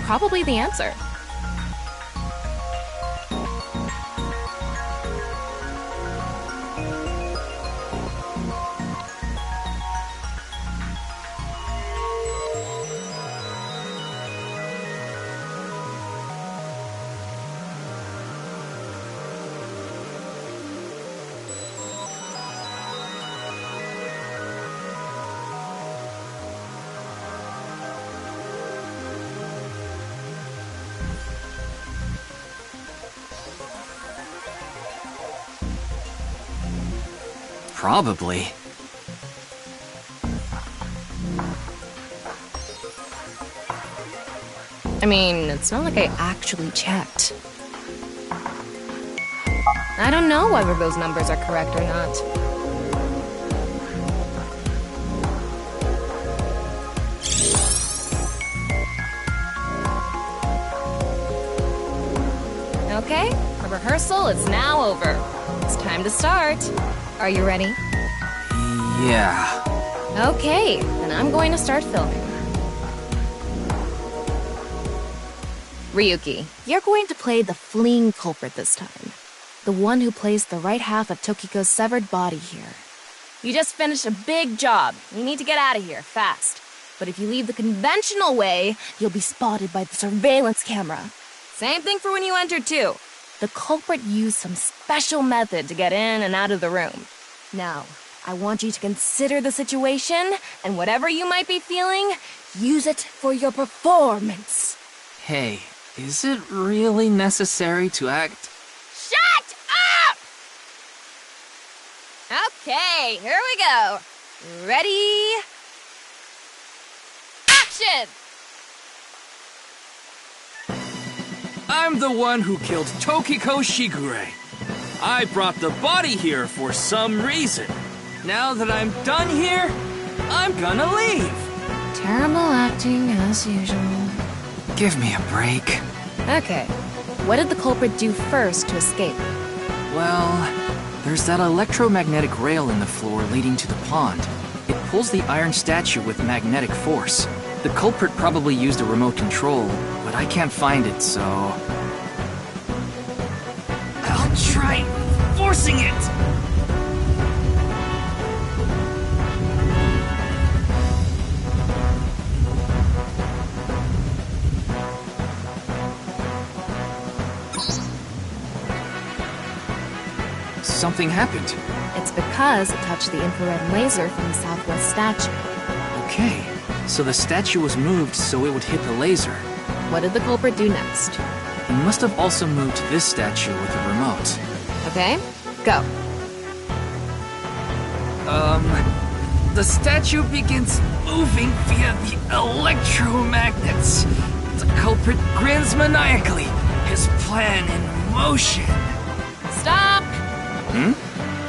probably the answer. Probably. I mean, it's not like I actually checked. I don't know whether those numbers are correct or not. Okay, the rehearsal is now over. It's time to start. Are you ready? Yeah. Okay, then I'm going to start filming. Ryuki, you're going to play the fleeing culprit this time. The one who placed the right half of Tokiko's severed body here. You just finished a big job. You need to get out of here, fast. But if you leave the conventional way, you'll be spotted by the surveillance camera. Same thing for when you entered, too. The culprit used some special method to get in and out of the room. Now, I want you to consider the situation, and whatever you might be feeling, use it for your performance. Hey, is it really necessary to act? Shut up! Okay, here we go. Ready? Action! I'm the one who killed Tokiko Shigure. I brought the body here for some reason. Now that I'm done here, I'm gonna leave. Terrible acting as usual. Give me a break. Okay, what did the culprit do first to escape? Well, there's that electromagnetic rail in the floor leading to the pond. It pulls the iron statue with magnetic force. The culprit probably used a remote control, but I can't find it, so... I'll try forcing it! Something happened. It's because it touched the infrared laser from the southwest statue. Okay, so the statue was moved so it would hit the laser. What did the culprit do next? He must have also moved this statue with a remote. Okay, go. The statue begins moving via the electromagnets. The culprit grins maniacally, his plan in motion. Stop! Hmm?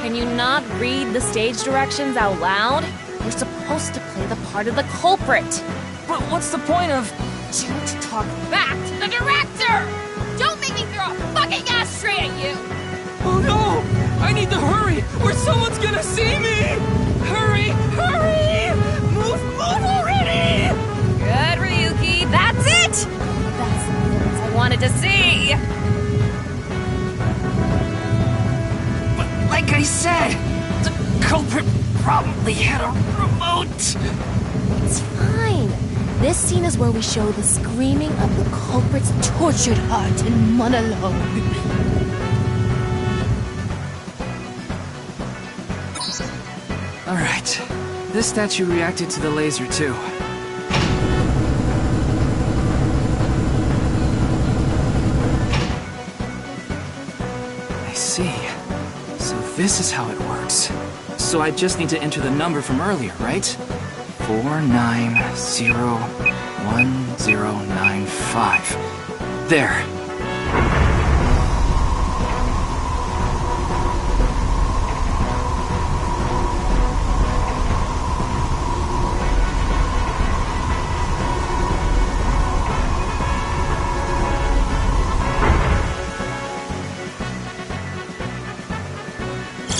Can you not read the stage directions out loud? You're supposed to play the part of the culprit. But what's the point of... Don't talk back to the director! Don't make me throw a fucking ashtray at you! Oh no! I need to hurry, or someone's gonna see me! Hurry! Hurry! Move already! Good, Ryuki, that's it! That's the performance I wanted to see! But like I said, the culprit probably had a remote! It's fine. This scene is where we show the screaming of the culprit's tortured heart in monologue. Alright. This statue reacted to the laser too. I see. So this is how it works. So I just need to enter the number from earlier, right? 49011095. There.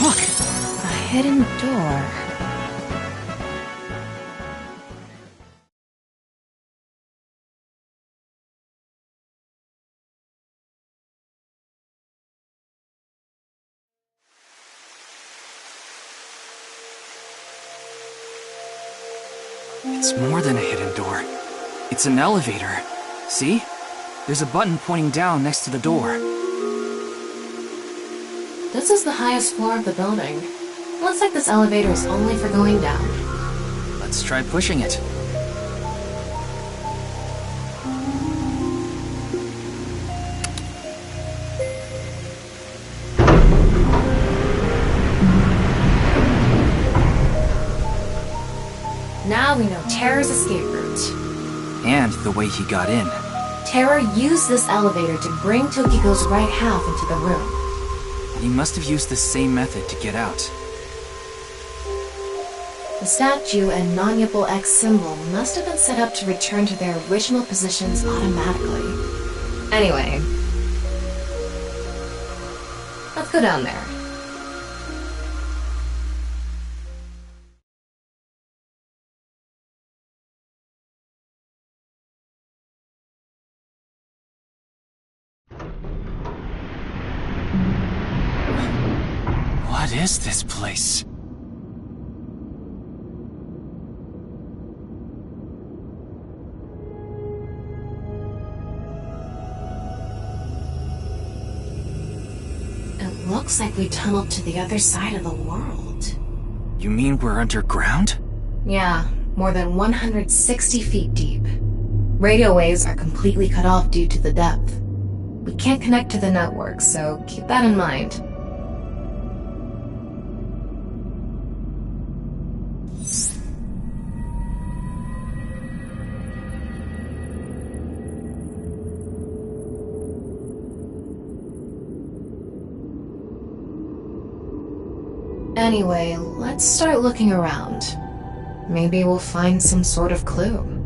Look! A hidden door. It's more than a hidden door. It's an elevator. See? There's a button pointing down next to the door. This is the highest floor of the building. Looks like this elevator is only for going down. Let's try pushing it. Now we know Terror's escape route. And the way he got in. Terror used this elevator to bring Tokiko's right half into the room. He must have used the same method to get out. The statue and non-Yipple X symbol must have been set up to return to their original positions automatically. Anyway, let's go down there. What is this place? It looks like we tunneled to the other side of the world. You mean we're underground? Yeah, more than 160 feet deep. Radio waves are completely cut off due to the depth. We can't connect to the network, so keep that in mind. Anyway, let's start looking around. Maybe we'll find some sort of clue.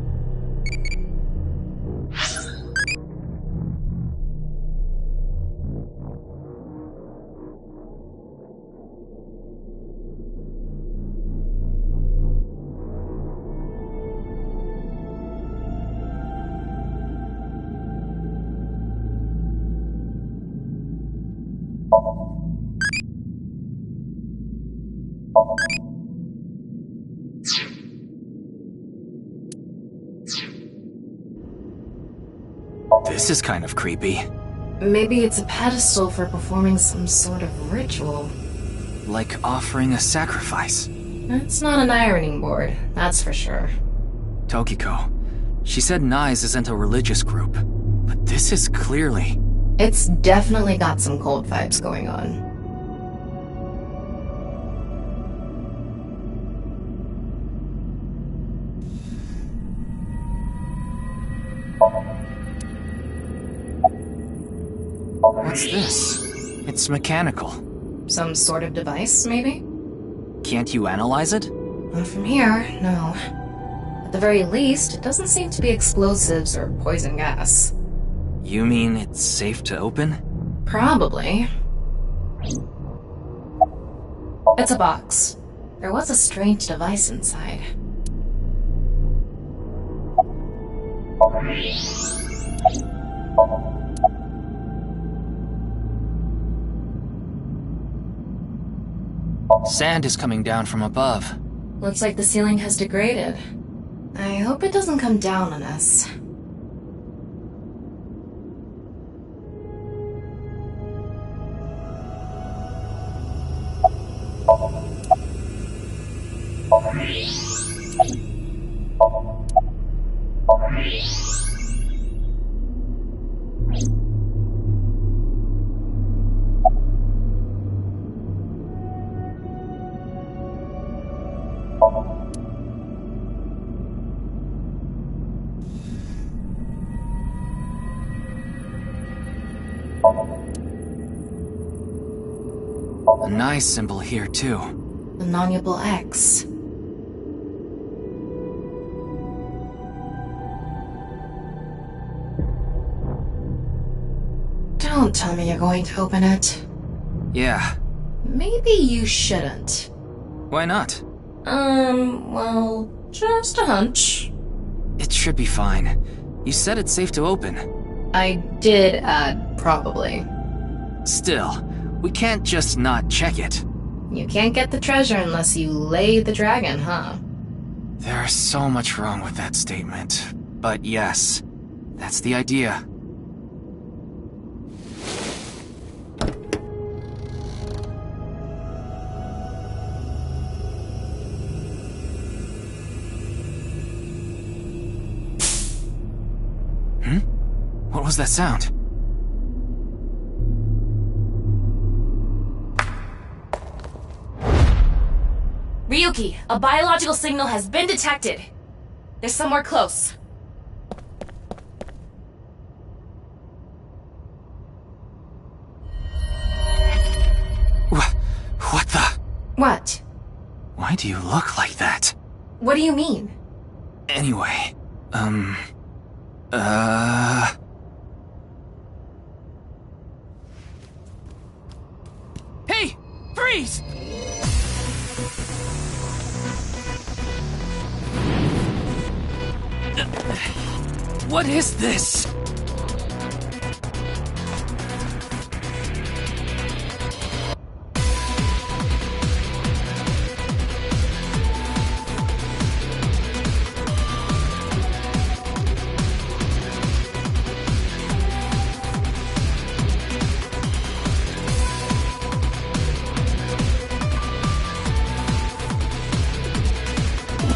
This is kind of creepy. Maybe it's a pedestal for performing some sort of ritual. Like offering a sacrifice. It's not an ironing board, that's for sure. Tokiko. She said Nyes isn't a religious group, but this is clearly... It's definitely got some cult vibes going on. What's this? It's mechanical. Some sort of device, maybe? Can't you analyze it? Not from here, no. At the very least, it doesn't seem to be explosives or poison gas. You mean it's safe to open? Probably. It's a box. There was a strange device inside. Sand is coming down from above. Looks like the ceiling has degraded. I hope it doesn't come down on us. A nice symbol here, too. The non-Yipple X. Don't tell me you're going to open it. Yeah. Maybe you shouldn't. Why not? Well, just a hunch. It should be fine. You said it's safe to open. I did add probably. Still, we can't just not check it. You can't get the treasure unless you lay the dragon, huh? There's so much wrong with that statement. But yes, that's the idea. What was that sound? Ryuki, a biological signal has been detected. They're somewhere close. What the? What? Why do you look like that? What do you mean? Anyway, Hey! Freeze! What is this?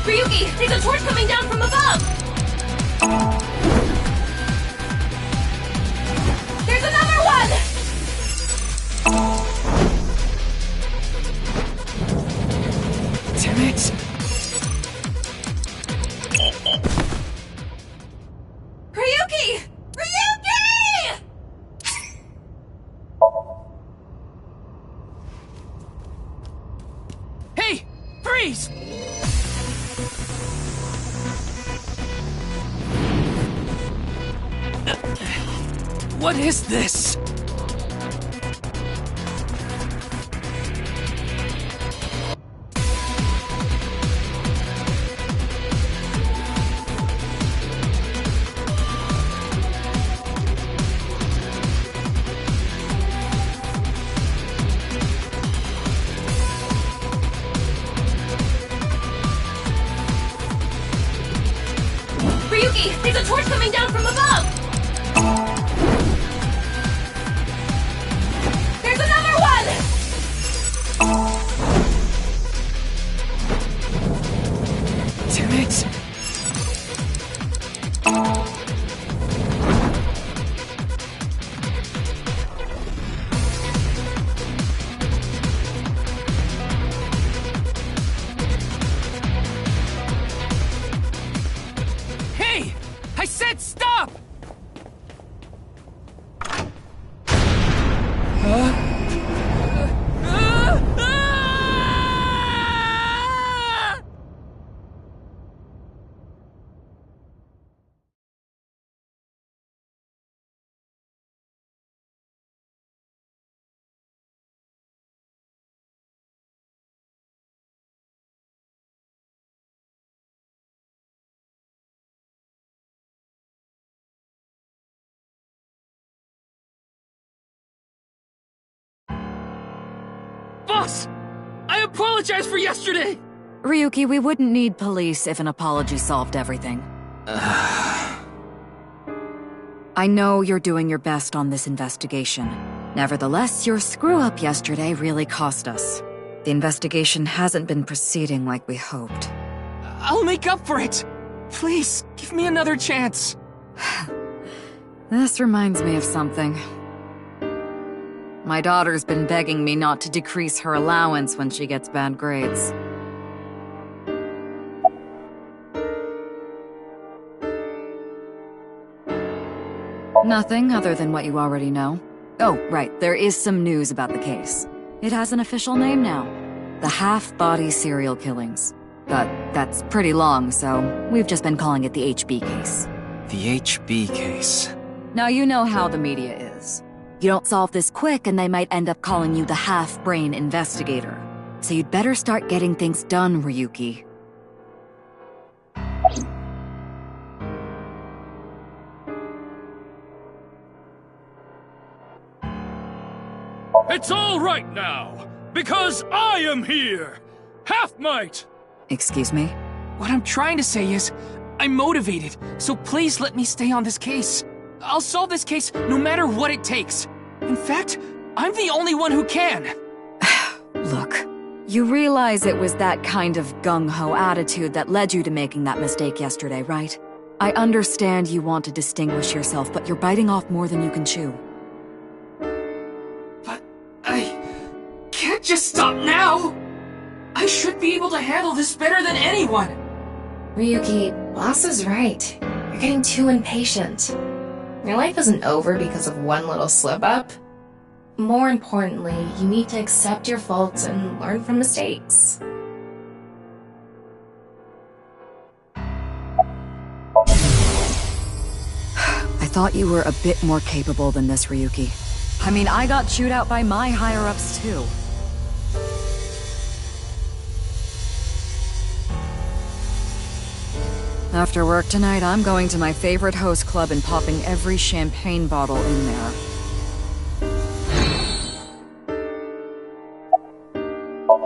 Ryuki, there's a torch coming down from above! There's another one! Damn it! Ryuki! Ryuki! Hey! Freeze! What is this? Ryuki, there's a torch coming down from above! There's another one! Damn it! Hey! I said stop! Boss! I apologize for yesterday! Ryuki, we wouldn't need police if an apology solved everything. I know you're doing your best on this investigation. Nevertheless, your screw-up yesterday really cost us. The investigation hasn't been proceeding like we hoped. I'll make up for it! Please, give me another chance. This reminds me of something. My daughter's been begging me not to decrease her allowance when she gets bad grades. Nothing other than what you already know. Oh, right, there is some news about the case. It has an official name now. The Half-Body Serial Killings. But that's pretty long, so we've just been calling it the HB case. The HB case. Now you know how the media is. You don't solve this quick and they might end up calling you the half-brain investigator. So you'd better start getting things done, Ryuki. It's all right now, because I am here! Half-Might! Excuse me? What I'm trying to say is, I'm motivated, so please let me stay on this case. I'll solve this case no matter what it takes. In fact, I'm the only one who can. Look, you realize it was that kind of gung-ho attitude that led you to making that mistake yesterday, right? I understand you want to distinguish yourself, but you're biting off more than you can chew. But I can't just stop now. I should be able to handle this better than anyone. Ryuki, boss is right. You're getting too impatient. Your life isn't over because of one little slip-up. More importantly, you need to accept your faults and learn from mistakes. I thought you were a bit more capable than this, Ryuki. I mean, I got chewed out by my higher-ups, too. After work tonight, I'm going to my favorite host club and popping every champagne bottle in there.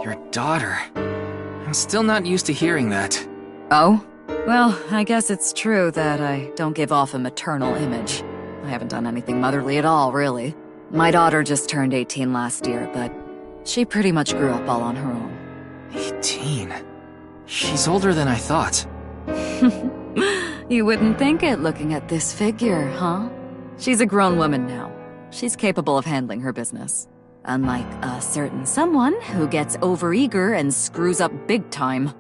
Your daughter. I'm still not used to hearing that. Oh? Well, I guess it's true that I don't give off a maternal image. I haven't done anything motherly at all, really. My daughter just turned 18 last year, but she pretty much grew up all on her own. 18? She's older than I thought. You wouldn't think it looking at this figure, huh? She's a grown woman now. She's capable of handling her business. Unlike a certain someone who gets overeager and screws up big time.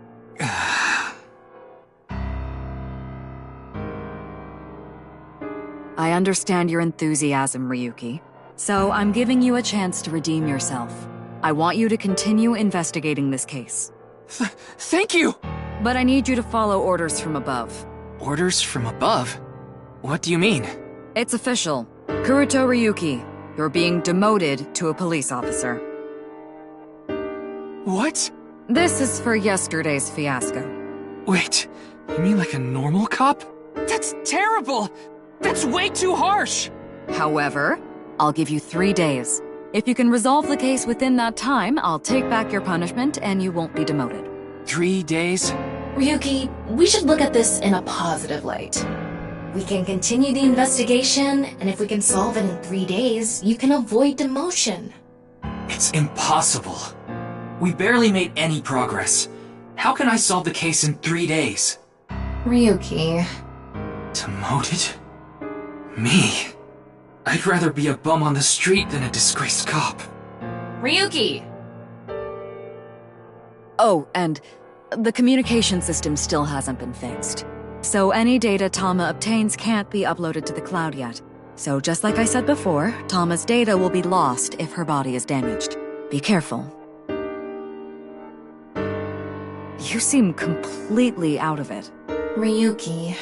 I understand your enthusiasm, Ryuki. So I'm giving you a chance to redeem yourself. I want you to continue investigating this case. Thank you! But I need you to follow orders from above. Orders from above? What do you mean? It's official. Kuruto Ryuki, you're being demoted to a police officer. What? This is for yesterday's fiasco. Wait, you mean like a normal cop? That's terrible! That's way too harsh! However, I'll give you 3 days. If you can resolve the case within that time, I'll take back your punishment and you won't be demoted. 3 days? Ryuki, we should look at this in a positive light. We can continue the investigation, and if we can solve it in 3 days, you can avoid demotion. It's impossible. We barely made any progress. How can I solve the case in 3 days? Ryuki. Demoted? Me? I'd rather be a bum on the street than a disgraced cop. Ryuki! Oh, and the communication system still hasn't been fixed. So any data Tama obtains can't be uploaded to the cloud yet. So just like I said before, Tama's data will be lost if her body is damaged. Be careful. You seem completely out of it. Ryuki.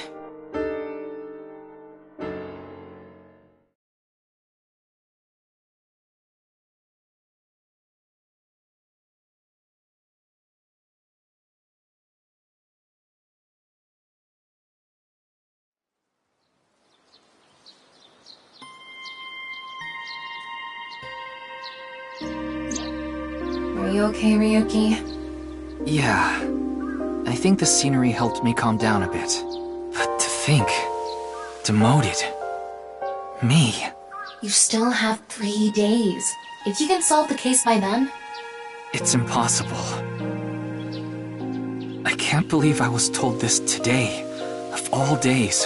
Are you okay, Ryuki? Yeah. I think the scenery helped me calm down a bit. But to think... demoted. Me. You still have 3 days. If you can solve the case by then... It's impossible. I can't believe I was told this today, of all days.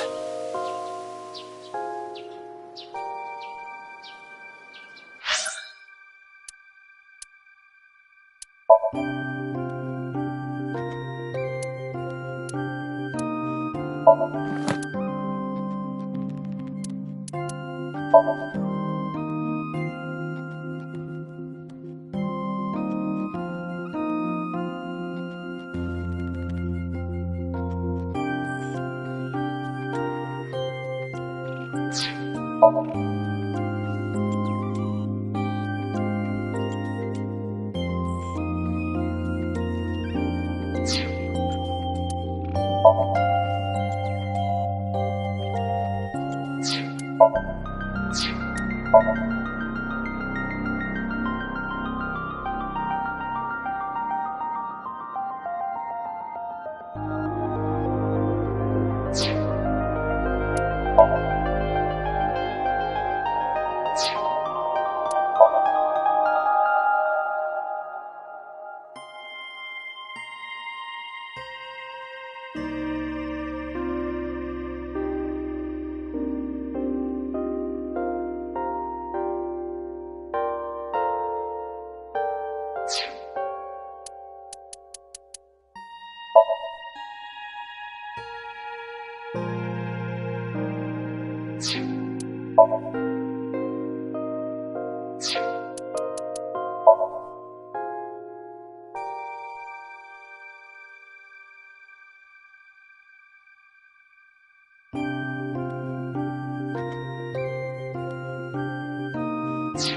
Today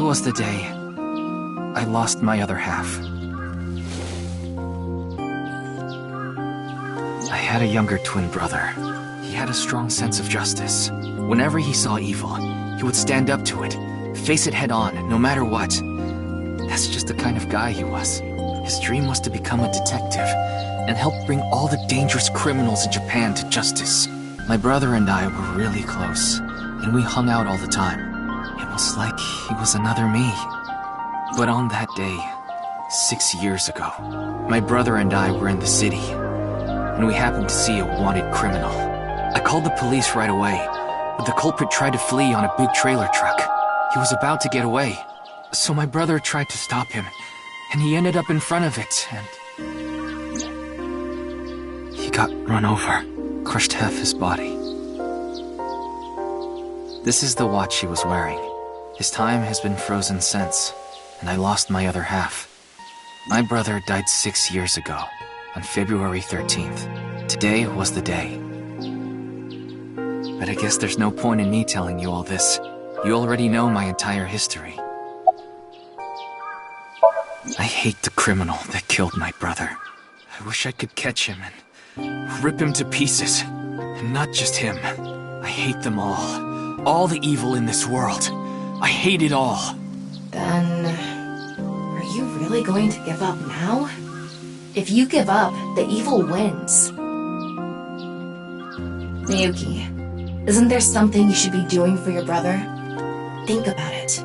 was the day I lost my other half. I had a younger twin brother. He had a strong sense of justice. Whenever he saw evil, he would stand up to it, face it head on, no matter what. That's just the kind of guy he was. His dream was to become a detective and help bring all the dangerous criminals in Japan to justice. My brother and I were really close, and we hung out all the time. It was like he was another me. But on that day, 6 years ago, my brother and I were in the city, and we happened to see a wanted criminal. I called the police right away, but the culprit tried to flee on a big trailer truck. He was about to get away, so my brother tried to stop him, and he ended up in front of it, and he got run over, crushed half his body. This is the watch he was wearing. His time has been frozen since, and I lost my other half. My brother died 6 years ago, on February 13th. Today was the day. But I guess there's no point in me telling you all this. You already know my entire history. I hate the criminal that killed my brother. I wish I could catch him and rip him to pieces. And not just him. I hate them all. All the evil in this world. I hate it all. Then, are you really going to give up now? If you give up, the evil wins. Miyuki, isn't there something you should be doing for your brother? Think about it.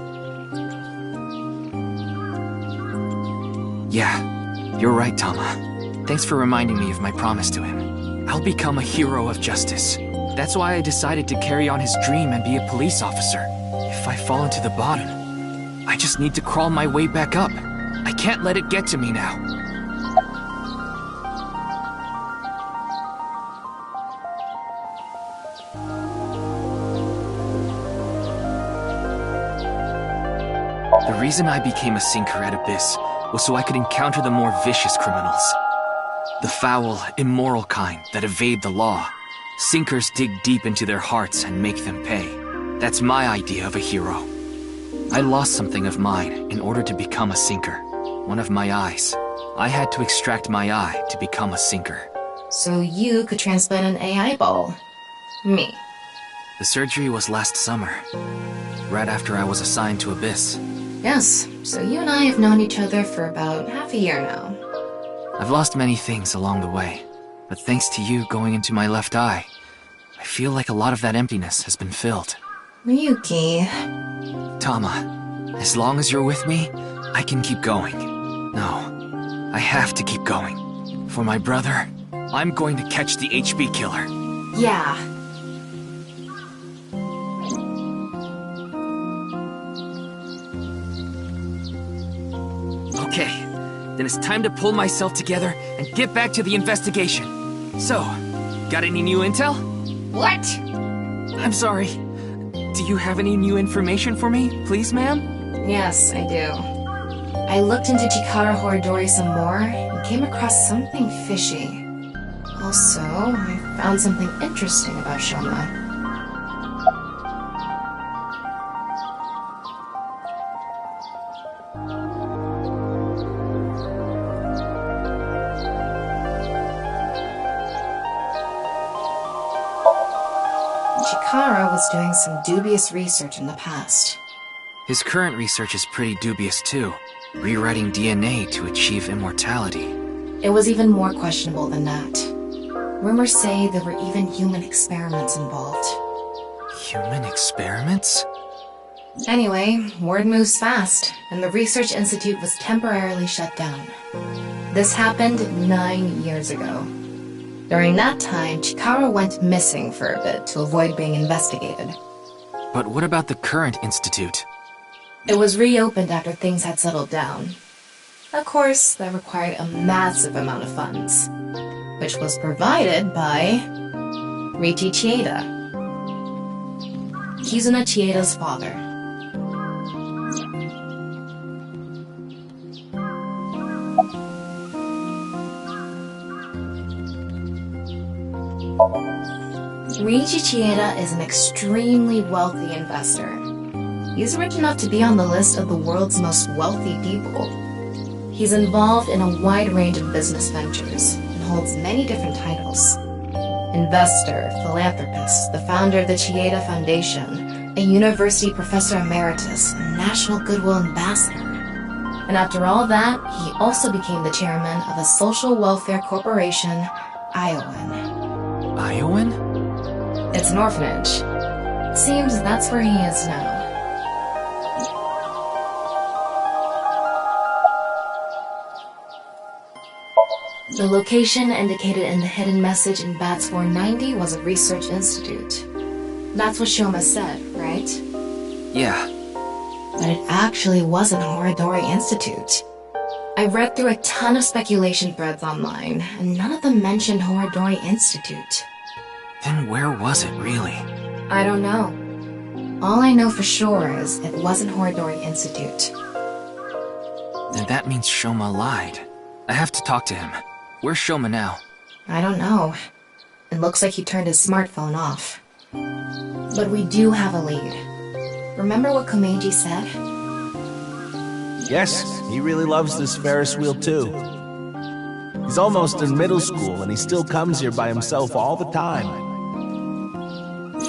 Yeah, you're right, Tama. Thanks for reminding me of my promise to him. I'll become a hero of justice. That's why I decided to carry on his dream and be a police officer. If I fall into the bottom, I just need to crawl my way back up. I can't let it get to me now. The reason I became a sinker at Abyss was so I could encounter the more vicious criminals. The foul, immoral kind that evade the law. Sinkers dig deep into their hearts and make them pay. That's my idea of a hero. I lost something of mine in order to become a sinker. One of my eyes. I had to extract my eye to become a sinker. So you could transplant an AI ball. Me. The surgery was last summer, right after I was assigned to Abyss. Yes, so you and I have known each other for about half a year now. I've lost many things along the way, but thanks to you going into my left eye, I feel like a lot of that emptiness has been filled. Miyuki... Tama, as long as you're with me, I can keep going. No, I have to keep going. For my brother, I'm going to catch the HB killer. Yeah. Okay, then it's time to pull myself together and get back to the investigation. So, got any new intel? What? I'm sorry. Do you have any new information for me, please, ma'am? Yes, I do. I looked into Chikara Horidori some more and came across something fishy. Also, I found something interesting about Shoma. Chikara was doing some dubious research in the past. His current research is pretty dubious too, rewriting DNA to achieve immortality. It was even more questionable than that. Rumors say there were even human experiments involved. Human experiments? Anyway, word moves fast, and the Research Institute was temporarily shut down. This happened 9 years ago. During that time, Chikara went missing for a bit to avoid being investigated. But what about the current institute? It was reopened after things had settled down. Of course, that required a massive amount of funds, which was provided by Riichi Chieda, Kizuna Chieda's father. Reiji Chieda is an extremely wealthy investor. He's rich enough to be on the list of the world's most wealthy people. He's involved in a wide range of business ventures and holds many different titles. Investor, philanthropist, the founder of the Chieda Foundation, a university professor emeritus, and national goodwill ambassador. And after all that, he also became the chairman of a social welfare corporation, Iowan. Iowan? It's an orphanage. Seems that's where he is now. The location indicated in the hidden message in BATS 490 was a research institute. That's what Shoma said, right? Yeah. But it actually wasn't Horodori Institute. I read through a ton of speculation threads online, and none of them mentioned Horodori Institute. Then where was it, really? I don't know. All I know for sure is it wasn't Horodori Institute. Then that means Shoma lied. I have to talk to him. Where's Shoma now? I don't know. It looks like he turned his smartphone off. But we do have a lead. Remember what Komeiji said? Yes, he really loves this Ferris wheel too. He's almost in middle school and he still comes here by himself all the time.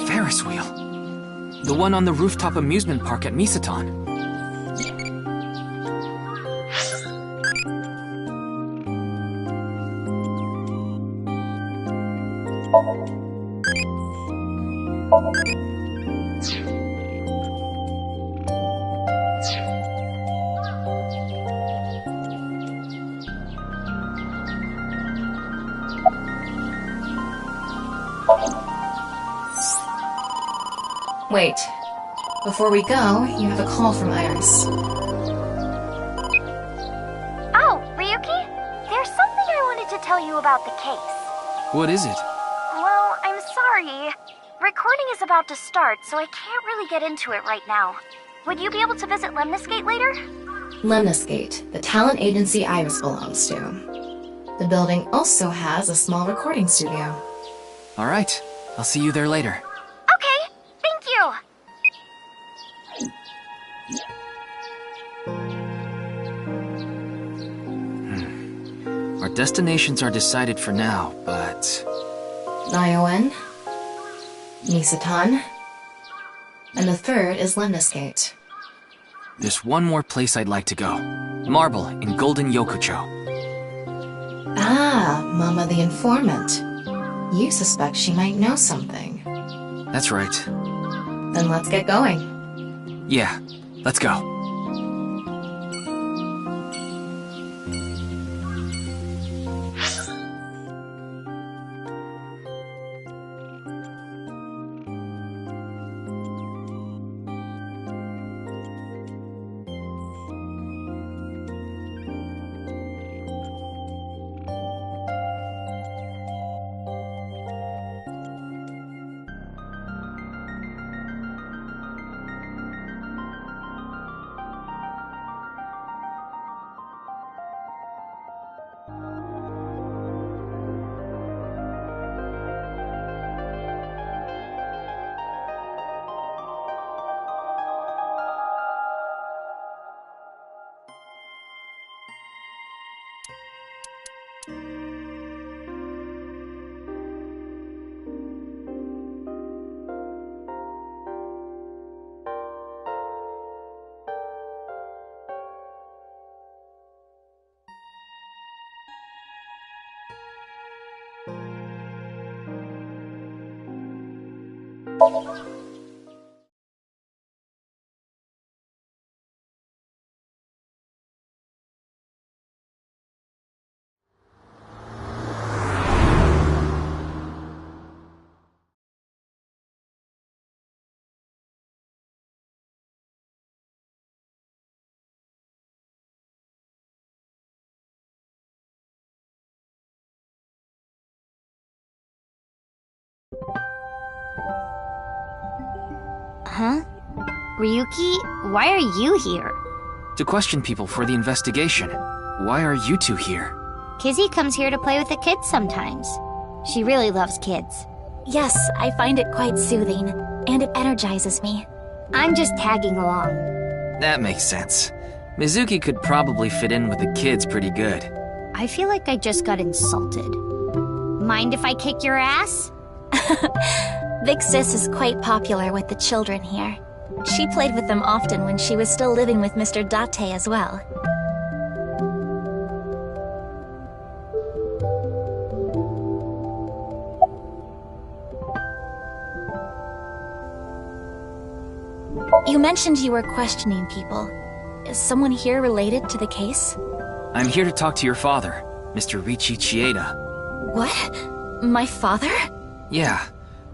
Ferris wheel? The one on the rooftop amusement park at Misaton. Wait. Before we go, you have a call from Iris. Oh, Ryuki? There's something I wanted to tell you about the case. What is it? Well, I'm sorry. Recording is about to start, so I can't really get into it right now. Would you be able to visit Lemniscate later? Lemniscate, the talent agency Iris belongs to. The building also has a small recording studio. Alright, I'll see you there later. Okay, thank you! Our destinations are decided for now, but... Iowan, Misaton, and the third is Lemniscate. There's one more place I'd like to go. Marble in Golden Yokucho. Ah, Mama the informant. You suspect she might know something. That's right. Then let's get going. Yeah, let's go. Huh? Ryuki, why are you here? To question people for the investigation. Why are you two here? Kizzy comes here to play with the kids sometimes. She really loves kids. Yes, I find it quite soothing, and it energizes me. I'm just tagging along. That makes sense. Mizuki could probably fit in with the kids pretty good. I feel like I just got insulted. Mind if I kick your ass? Big Sis is quite popular with the children here. She played with them often when she was still living with Mr. Date as well. You mentioned you were questioning people. Is someone here related to the case? I'm here to talk to your father, Mr. Riichi Chieda. What? My father? Yeah,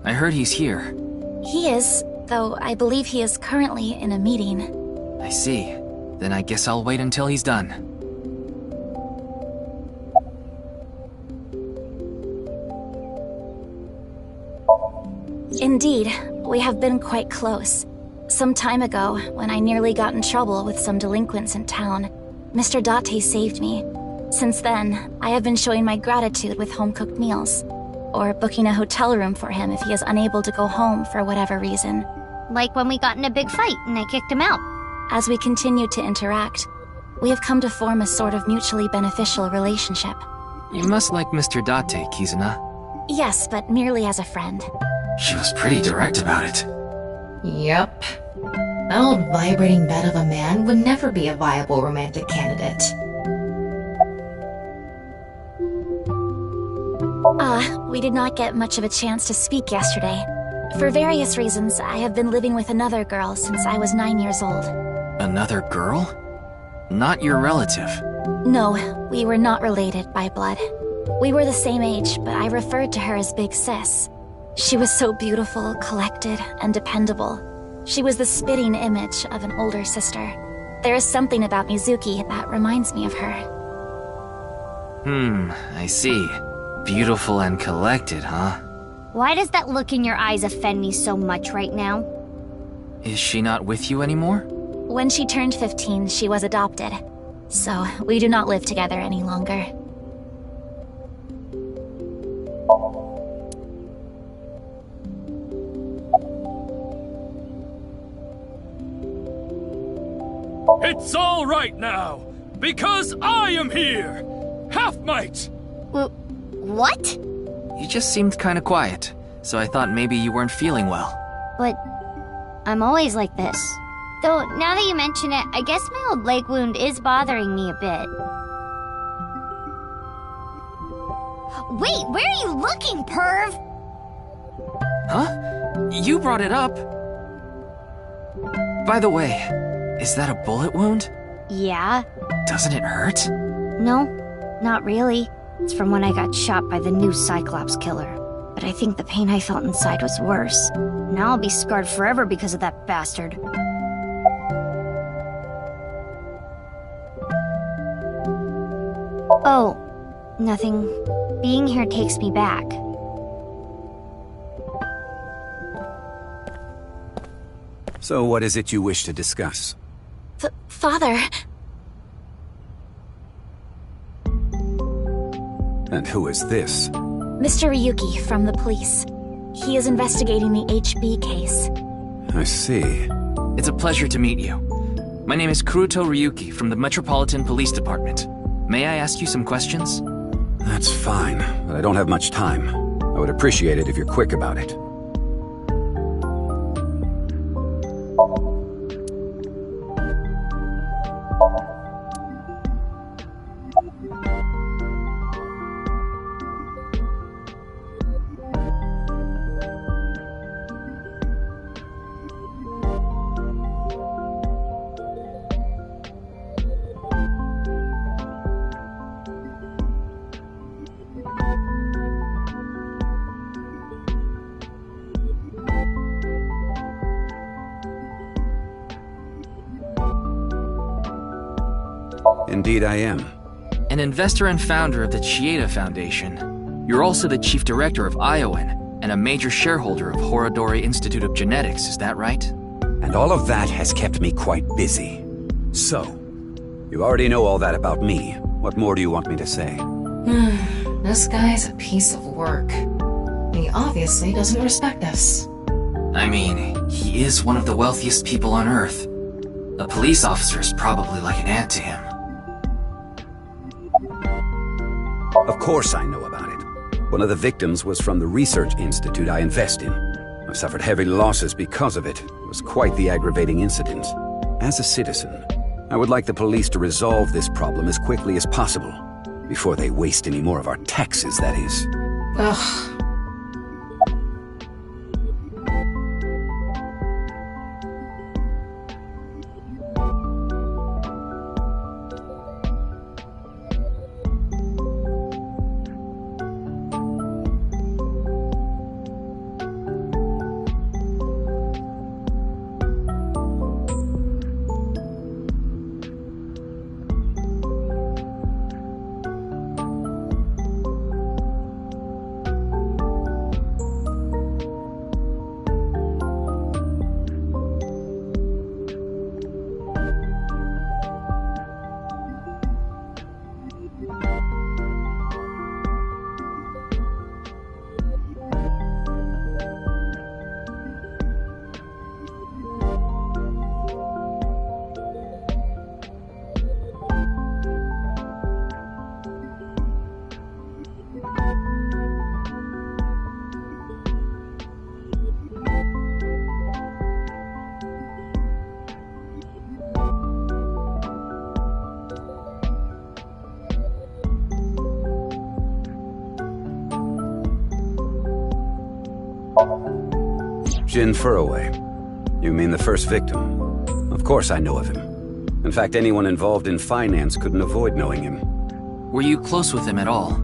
I heard he's here. He is, though I believe he is currently in a meeting. I see. Then I guess I'll wait until he's done. Indeed, we have been quite close. Some time ago, when I nearly got in trouble with some delinquents in town, Mr. Date saved me. Since then, I have been showing my gratitude with home-cooked meals, or booking a hotel room for him if he is unable to go home for whatever reason. Like when we got in a big fight and I kicked him out. As we continue to interact, we have come to form a sort of mutually beneficial relationship. You must like Mr. Date, Kizuna. Yes, but merely as a friend. She was pretty direct about it. Yep. That old vibrating bed of a man would never be a viable romantic candidate. We did not get much of a chance to speak yesterday. For various reasons, I have been living with another girl since I was 9 years old. Another girl? Not your relative. No, we were not related by blood. We were the same age, but I referred to her as Big Sis. She was so beautiful, collected, and dependable. She was the spitting image of an older sister. There is something about Mizuki that reminds me of her. I see. Beautiful and collected, huh? Why does that look in your eyes offend me so much right now? Is she not with you anymore? When she turned 15, she was adopted. So, we do not live together any longer. It's all right now, because I am here! Half-Mite! What? You just seemed kinda quiet, so I thought maybe you weren't feeling well. But I'm always like this. Though, now that you mention it, I guess my old leg wound is bothering me a bit. Wait, where are you looking, perv? Huh? You brought it up. By the way, is that a bullet wound? Yeah. Doesn't it hurt? No, not really. It's from when I got shot by the new Cyclops killer. But I think the pain I felt inside was worse. Now I'll be scarred forever because of that bastard. Oh, nothing. Being here takes me back. So what is it you wish to discuss? Father... And who is this? Mr. Ryuki from the police. He is investigating the HB case. I see. It's a pleasure to meet you. My name is Kuruto Ryuki from the Metropolitan Police Department. May I ask you some questions? That's fine, but I don't have much time. I would appreciate it if you're quick about it. Indeed I am. An investor and founder of the Chieda Foundation. You're also the chief director of Iowan, and a major shareholder of Horodori Institute of Genetics, is that right? And all of that has kept me quite busy. So, you already know all that about me. What more do you want me to say? This guy's a piece of work. He obviously doesn't respect us. I mean, he is one of the wealthiest people on Earth. A police officer is probably like an ant to him. Of course I know about it. One of the victims was from the research institute I invest in. I've suffered heavy losses because of it. It was quite the aggravating incident. As a citizen, I would like the police to resolve this problem as quickly as possible. Before they waste any more of our taxes, that is. Ugh. Jin Furroway. You mean the first victim? Of course I know of him. In fact, anyone involved in finance couldn't avoid knowing him. Were you close with him at all?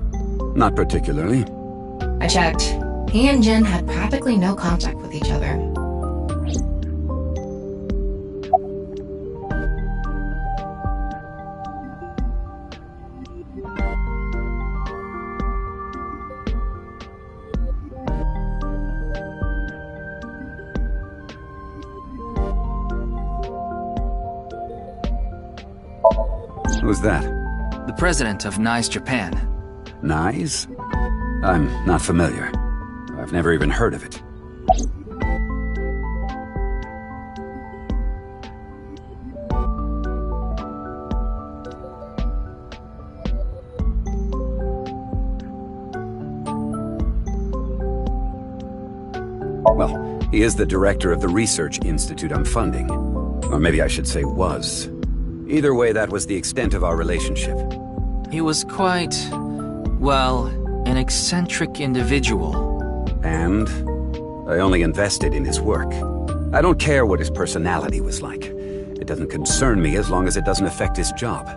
Not particularly. I checked. He and Jin had practically no contact with each other. Who's that? The president of NICE Japan. NICE? I'm not familiar. I've never even heard of it. Well, he is the director of the research institute I'm funding. Or maybe I should say was. Either way, that was the extent of our relationship. He was quite, well, an eccentric individual. And I only invested in his work. I don't care what his personality was like. It doesn't concern me as long as it doesn't affect his job.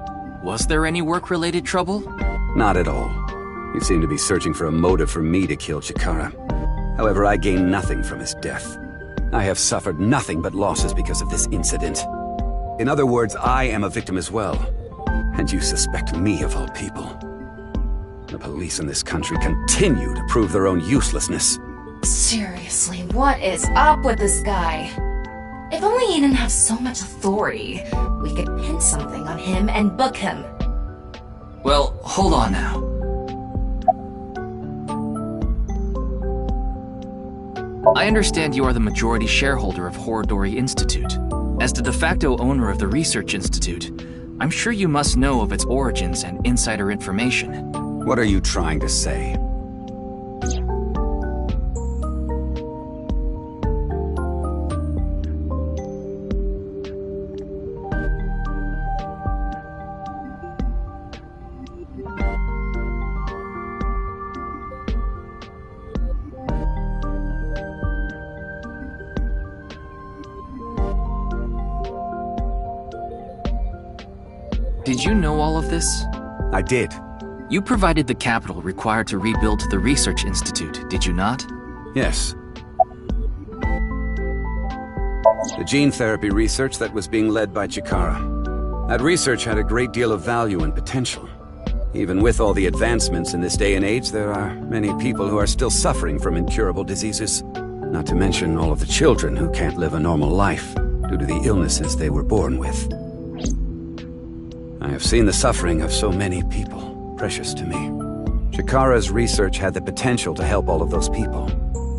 Was there any work-related trouble? Not at all. He seemed to be searching for a motive for me to kill Chikara. However, I gained nothing from his death. I have suffered nothing but losses because of this incident. In other words, I am a victim as well. And you suspect me of all people. The police in this country continue to prove their own uselessness. Seriously, what is up with this guy? If only he didn't have so much authority, we could pin something on him and book him. Well, hold on now. I understand you are the majority shareholder of Horodori Institute. As the de facto owner of the Research Institute, I'm sure you must know of its origins and insider information. What are you trying to say? Did you know all of this? I did. You provided the capital required to rebuild the Research Institute, did you not? Yes. The gene therapy research that was being led by Chikara. That research had a great deal of value and potential. Even with all the advancements in this day and age, there are many people who are still suffering from incurable diseases. Not to mention all of the children who can't live a normal life due to the illnesses they were born with. I have seen the suffering of so many people, precious to me. Chikara's research had the potential to help all of those people.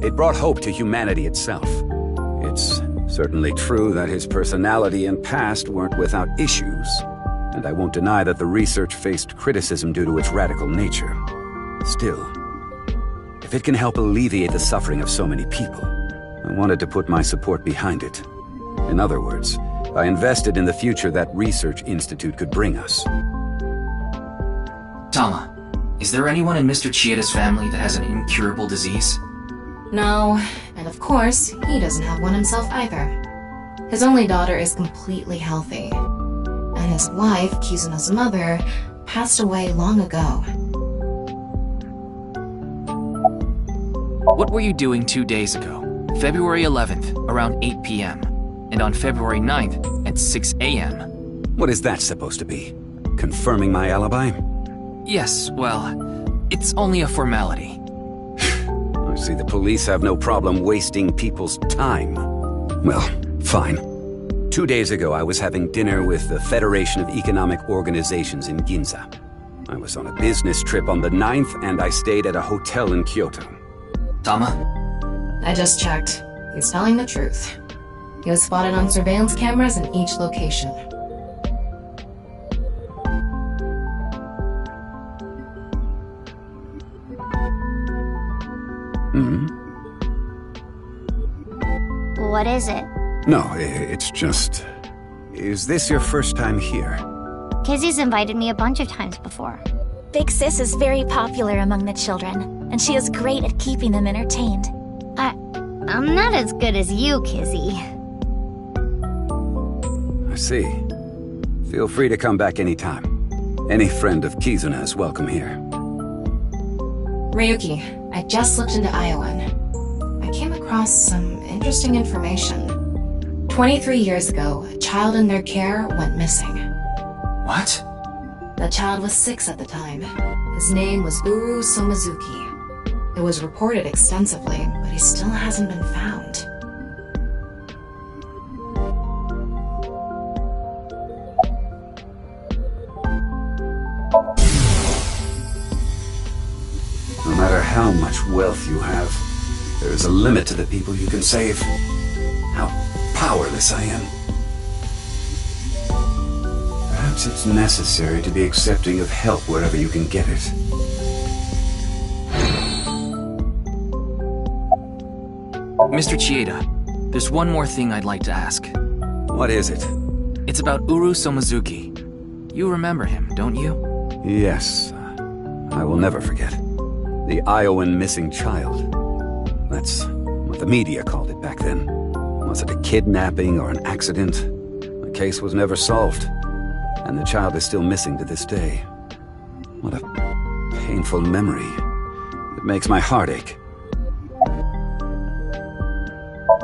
It brought hope to humanity itself. It's certainly true that his personality and past weren't without issues, and I won't deny that the research faced criticism due to its radical nature. Still, if it can help alleviate the suffering of so many people, I wanted to put my support behind it. In other words, I invested in the future that research institute could bring us. Tama, is there anyone in Mr. Chieda's family that has an incurable disease? No, and of course, he doesn't have one himself either. His only daughter is completely healthy, and his wife, Kizuna's mother, passed away long ago. What were you doing 2 days ago, February 11th, around 8 p.m., and on February 9th at 6 a.m.? What is that supposed to be? Confirming my alibi? Yes, well, it's only a formality. I see the police have no problem wasting people's time. Well, fine. 2 days ago, I was having dinner with the Federation of Economic Organizations in Ginza. I was on a business trip on the 9th, and I stayed at a hotel in Kyoto. Tama? I just checked. He's telling the truth. He was spotted on surveillance cameras in each location. What is it? No, it's just... Is this your first time here? Kizzy's invited me a bunch of times before. Big Sis is very popular among the children, and she is great at keeping them entertained. I'm not as good as you, Kizzy. I see. Feel free to come back anytime. Any friend of Kizuna is welcome here. Ryuki, I just looked into Iowan. I came across some interesting information. 23 years ago, a child in their care went missing. What? The child was 6 at the time. His name was Uru Somazuki. It was reported extensively, but he still hasn't been found. No matter how much wealth you have, there is a limit to the people you can save. How powerless I am. Perhaps it's necessary to be accepting of help wherever you can get it. Mr. Chieda, there's one more thing I'd like to ask. What is it? It's about Uru Somazuki. You remember him, don't you? Yes. I will never forget. The Iowan missing child. That's what the media called it back then. Was it a kidnapping or an accident? The case was never solved, and the child is still missing to this day. What a painful memory. It makes my heart ache.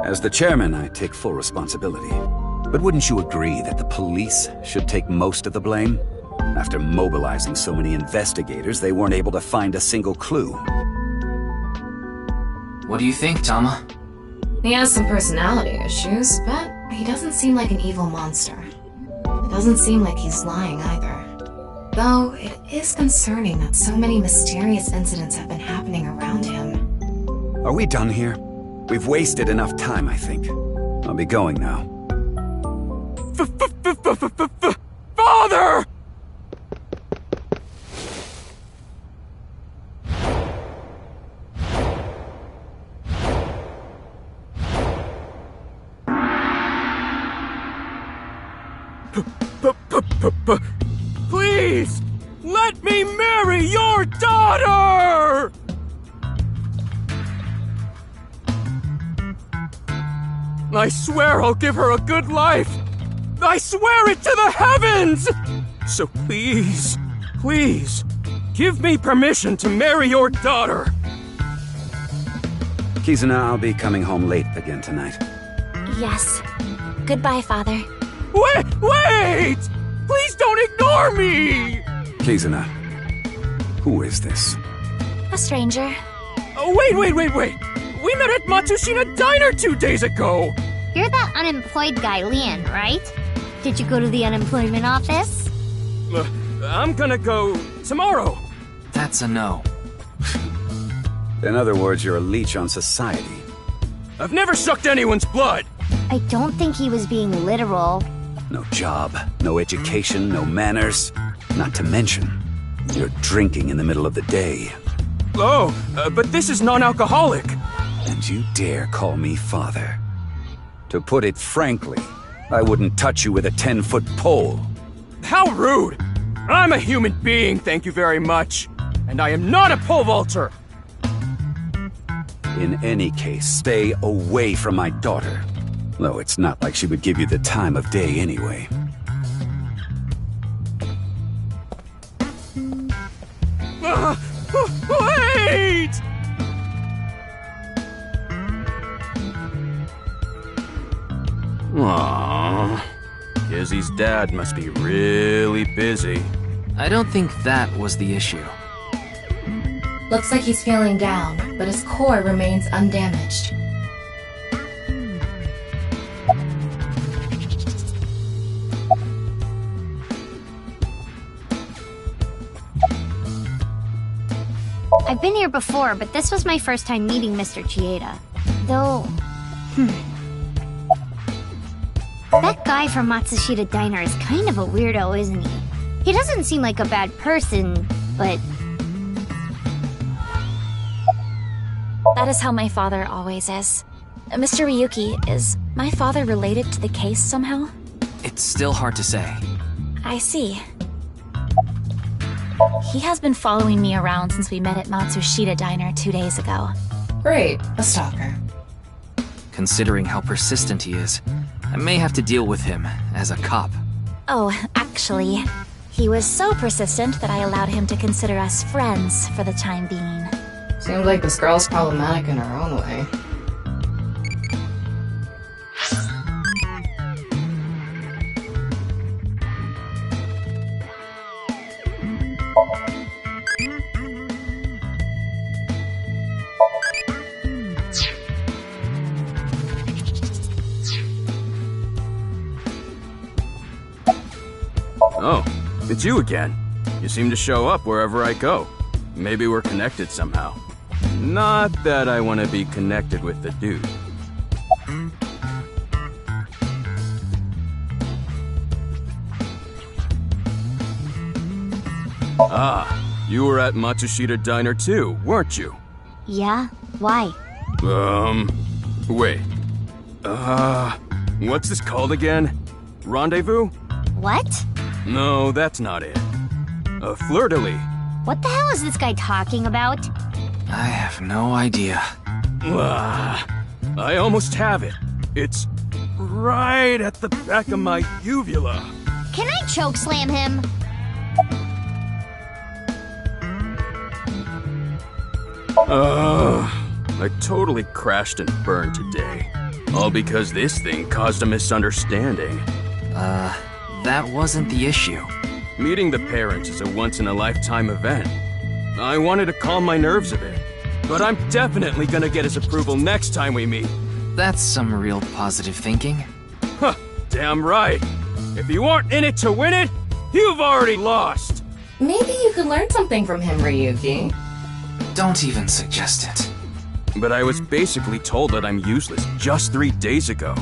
As the chairman, I take full responsibility. But wouldn't you agree that the police should take most of the blame? After mobilizing so many investigators, they weren't able to find a single clue. What do you think, Tama? He has some personality issues, but he doesn't seem like an evil monster. It doesn't seem like he's lying either. Though, it is concerning that so many mysterious incidents have been happening around him. Are we done here? We've wasted enough time, I think. I'll be going now. Father! Please! Let me marry your daughter! I swear I'll give her a good life! I swear it to the heavens! So please, please, give me permission to marry your daughter! Kizuna, I'll be coming home late again tonight. Yes. Goodbye, Father. Wait! Please don't ignore me! Kizuna, who is this? A stranger. Oh, wait! We met at Matsushina Diner 2 days ago! You're that unemployed guy, Leon, right? Did you go to the unemployment office? I'm gonna go tomorrow. That's a no. In other words, you're a leech on society. I've never sucked anyone's blood! I don't think he was being literal. No job, no education, no manners. Not to mention, you're drinking in the middle of the day. Oh, but this is non-alcoholic. And you dare call me father? To put it frankly, I wouldn't touch you with a 10-foot pole. How rude! I'm a human being, thank you very much. And I am not a pole vaulter! In any case, stay away from my daughter. Though it's not like she would give you the time of day anyway. Wait! Aww. Kizzy's dad must be really busy. I don't think that was the issue. Looks like he's feeling down, but his core remains undamaged. I've been here before, but this was my first time meeting Mr. Chieda. Though... That guy from Matsushita Diner is kind of a weirdo, isn't he? He doesn't seem like a bad person, but... That is how my father always is. Mr. Ryuki, is my father related to the case somehow? It's still hard to say. I see. He has been following me around since we met at Matsushita Diner 2 days ago. Great, a stalker. Considering how persistent he is, I may have to deal with him as a cop. Oh, actually, he was so persistent that I allowed him to consider us friends for the time being. Seems like this girl's problematic in her own way. Oh, it's you again. You seem to show up wherever I go. Maybe we're connected somehow. Not that I want to be connected with the dude. Ah, you were at Matsushita Diner too, weren't you? Yeah? Why? Wait. What's this called again? Rendezvous? What? No, that's not it. A fleur-de-lis. What the hell is this guy talking about? I have no idea. I almost have it. It's right at the back of my uvula. Can I chokeslam him? I totally crashed and burned today. All because this thing caused a misunderstanding. That wasn't the issue. Meeting the parents is a once-in-a-lifetime event. I wanted to calm my nerves a bit, but I'm definitely gonna get his approval next time we meet. That's some real positive thinking. Huh, damn right. If you aren't in it to win it, you've already lost. Maybe you could learn something from him, Ryuki. Don't even suggest it. But I was basically told that I'm useless just 3 days ago.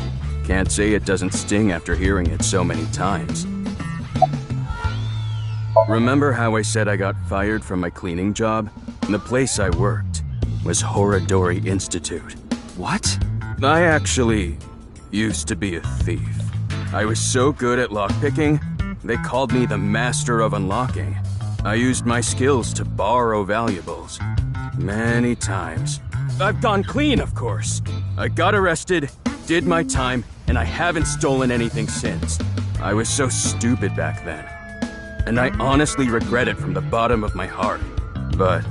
Can't say it doesn't sting after hearing it so many times. Remember how I said I got fired from my cleaning job? The place I worked was Horadori Institute. What? I actually used to be a thief. I was so good at lockpicking, they called me the Master of Unlocking. I used my skills to borrow valuables. Many times. I've gone clean, of course. I got arrested, did my time, and I haven't stolen anything since. I was so stupid back then. And I honestly regret it from the bottom of my heart. But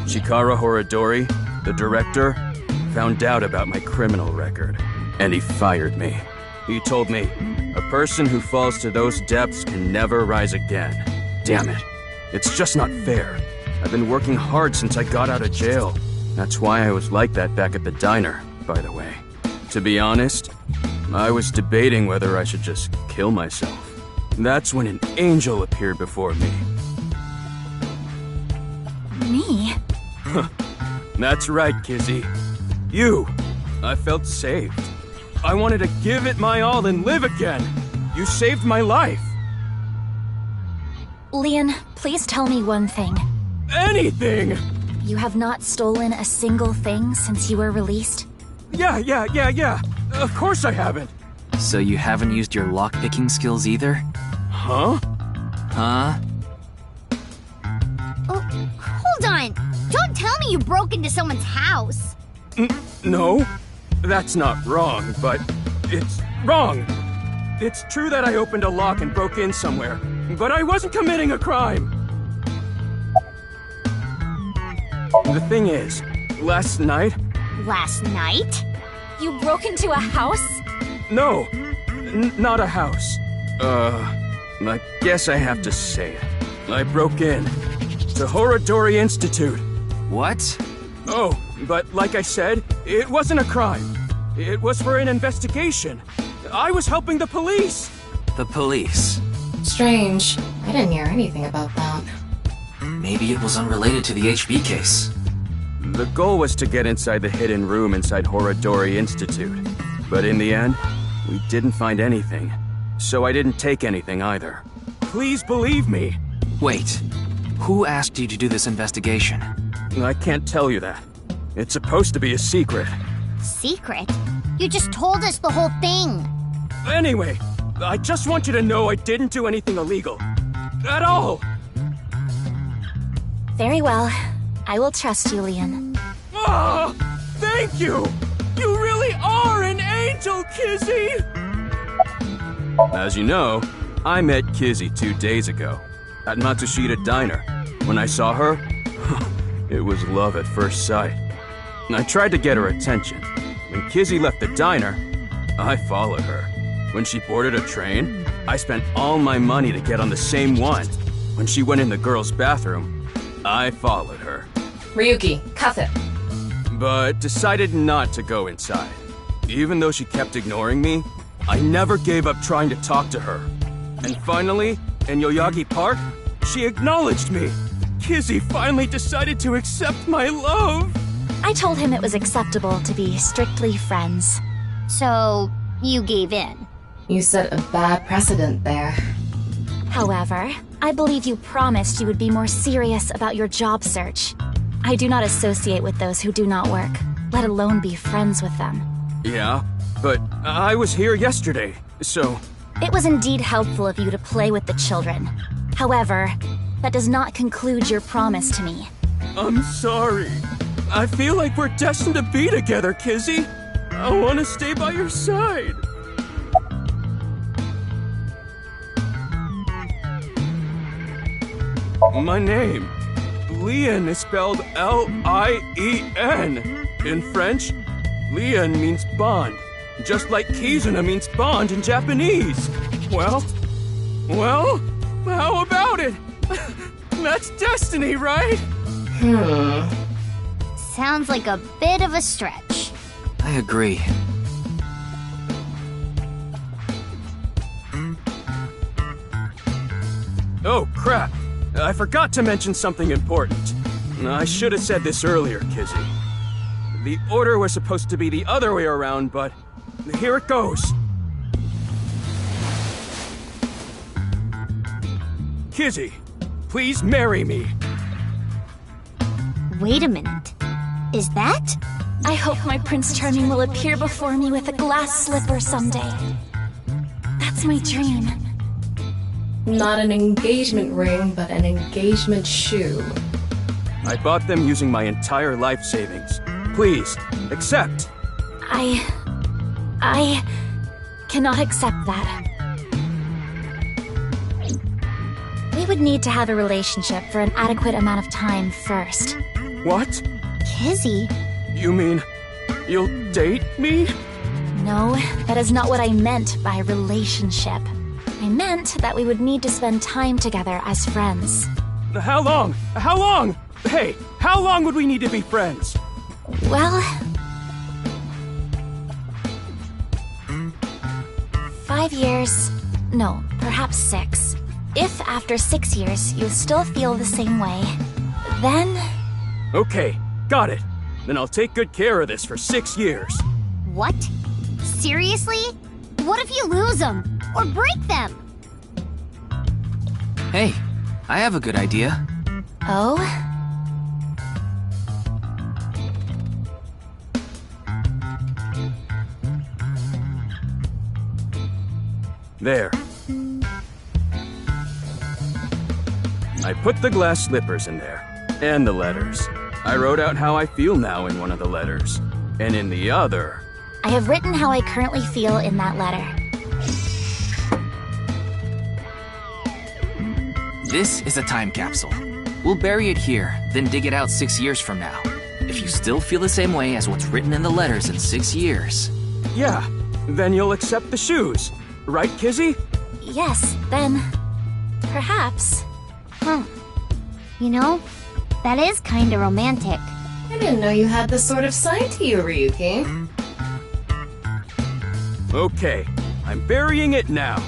Chikara Horadori, the director, found out about my criminal record, and he fired me. He told me, a person who falls to those depths can never rise again. Damn it. It's just not fair. I've been working hard since I got out of jail. That's why I was like that back at the diner, by the way. To be honest, I was debating whether I should just kill myself. That's when an angel appeared before me. Me? That's right, Kizzy. I felt saved. I wanted to give it my all and live again. You saved my life. Leon, please tell me one thing. Anything! You have not stolen a single thing since you were released? Yeah. Of course I haven't. So you haven't used your lockpicking skills either? Huh? Oh, hold on! Don't tell me you broke into someone's house! No, that's not wrong, but it's wrong. It's true that I opened a lock and broke in somewhere, but I wasn't committing a crime. The thing is, last night... Last night? You broke into a house? No, not a house. I guess I have to say it. I broke in to Horodori Institute. What? Oh, but like I said, it wasn't a crime. It was for an investigation. I was helping the police. The police? Strange. I didn't hear anything about that. Maybe it was unrelated to the HB case. The goal was to get inside the hidden room inside Horodori Institute. But in the end, we didn't find anything. So I didn't take anything either. Please believe me. Wait. Who asked you to do this investigation? I can't tell you that. It's supposed to be a secret. Secret? You just told us the whole thing. Anyway, I just want you to know I didn't do anything illegal. At all! Very well. I will trust you, Leon. Ah! Thank you! You really are an angel, Kizzy! As you know, I met Kizzy 2 days ago at Matsushita Diner. When I saw her, it was love at first sight. I tried to get her attention. When Kizzy left the diner, I followed her. When she boarded a train, I spent all my money to get on the same one. When she went in the girls' bathroom, I followed her. Ryuki, cuff it. But decided not to go inside. Even though she kept ignoring me, I never gave up trying to talk to her. And finally, in Yoyagi Park, she acknowledged me. Kizzy finally decided to accept my love. I told him it was acceptable to be strictly friends. So, you gave in? You set a bad precedent there. However, I believe you promised you would be more serious about your job search. I do not associate with those who do not work, let alone be friends with them. Yeah, but I was here yesterday, so... It was indeed helpful of you to play with the children. However, that does not conclude your promise to me. I'm sorry. I feel like we're destined to be together, Kizzy. I want to stay by your side. My name. Leon is spelled L-I-E-N. In French, Leon means bond, just like Kizuna means bond in Japanese. Well, how about it? That's destiny, right? Sounds like a bit of a stretch. I agree. Oh, crap. I forgot to mention something important. I should have said this earlier, Kizzy. The order was supposed to be the other way around, but here it goes. Kizzy, please marry me. Wait a minute. Is that? I hope my Prince Charming will appear before me with a glass slipper someday. That's my dream. Not an engagement ring, but an engagement shoe. I bought them using my entire life savings. Please, accept. I cannot accept that. We would need to have a relationship for an adequate amount of time first. What? Kizzy? You mean you'll date me? No, that is not what I meant by relationship. I meant that we would need to spend time together as friends. How long? How long? Hey, how long would we need to be friends? Well... 5 years... No, perhaps 6. If after 6 years you still feel the same way, then Okay, got it. Then I'll take good care of this for 6 years. What? Seriously? What if you lose them? Or break them? Hey, I have a good idea. Oh? There. I put the glass slippers in there. And the letters. I wrote out how I feel now in one of the letters. And in the other... I have written how I currently feel in that letter. This is a time capsule. We'll bury it here, then dig it out 6 years from now. If you still feel the same way as what's written in the letters in 6 years... Yeah, then you'll accept the shoes. Right, Kizzy? Yes, then... perhaps. You know, that is kinda romantic. I didn't know you had this sort of side to you, Ryuki. Okay, I'm burying it now.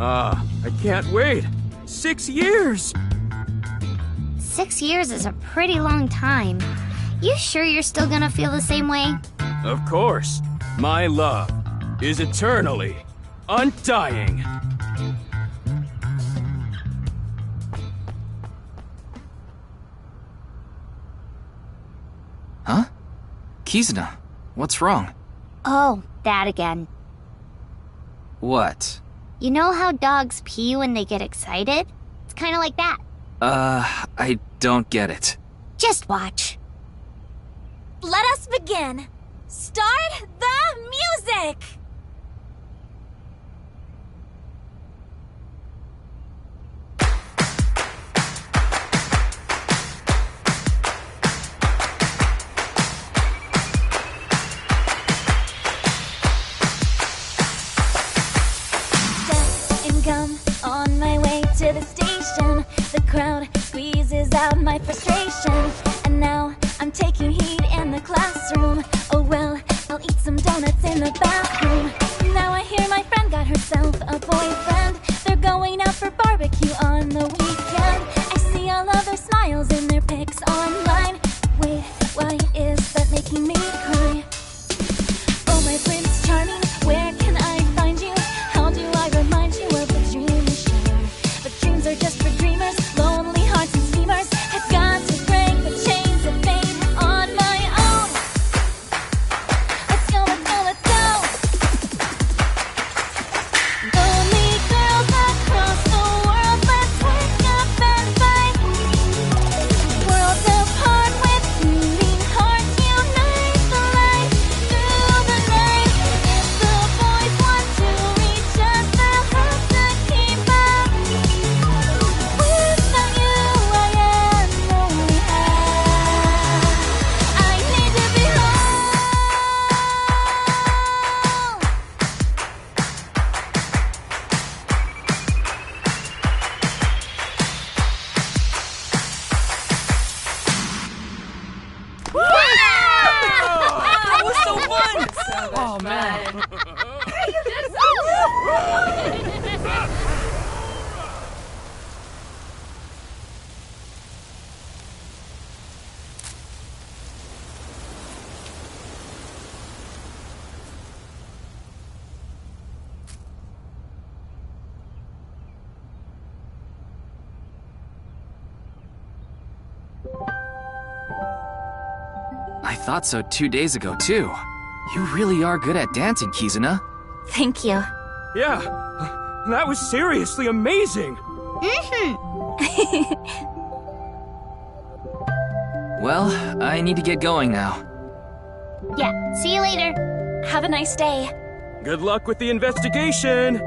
I can't wait. 6 years! 6 years is a pretty long time. You sure you're still gonna feel the same way? Of course. My love is eternally undying. Huh? Kizuna, what's wrong? Oh, that again. What? You know how dogs pee when they get excited? It's kinda like that. I don't get it. Just watch. Let us begin. Start the music! Gum on my way to the station. The crowd squeezes out my frustration. And now I'm taking heat in the classroom. Oh well, I'll eat some donuts in the bathroom. Now I hear my friend got herself a boyfriend. They're going out for barbecue on the weekend. I see all of their smiles in their pics online. Wait, why is that making me cry? Oh my Prince Charming, where can I find you? How do I remind you of the dream we share? But dreams are just for dreamers, lonely hearts and schemers. I've got to break the chains of fate on my own. Let's go, let's go, let's go. Lonely girls across the world, let's wake up and fight. Worlds apart with beating hearts, unite the light through the night. If the boys want to reach us, they'll have to keep up. Without you, I am lonely. I need to be home. That was so fun! Oh, man. I thought so 2 days ago, too. You really are good at dancing, Kizuna. Thank you. Yeah, that was seriously amazing. Well, I need to get going now. Yeah, see you later. Have a nice day. Good luck with the investigation.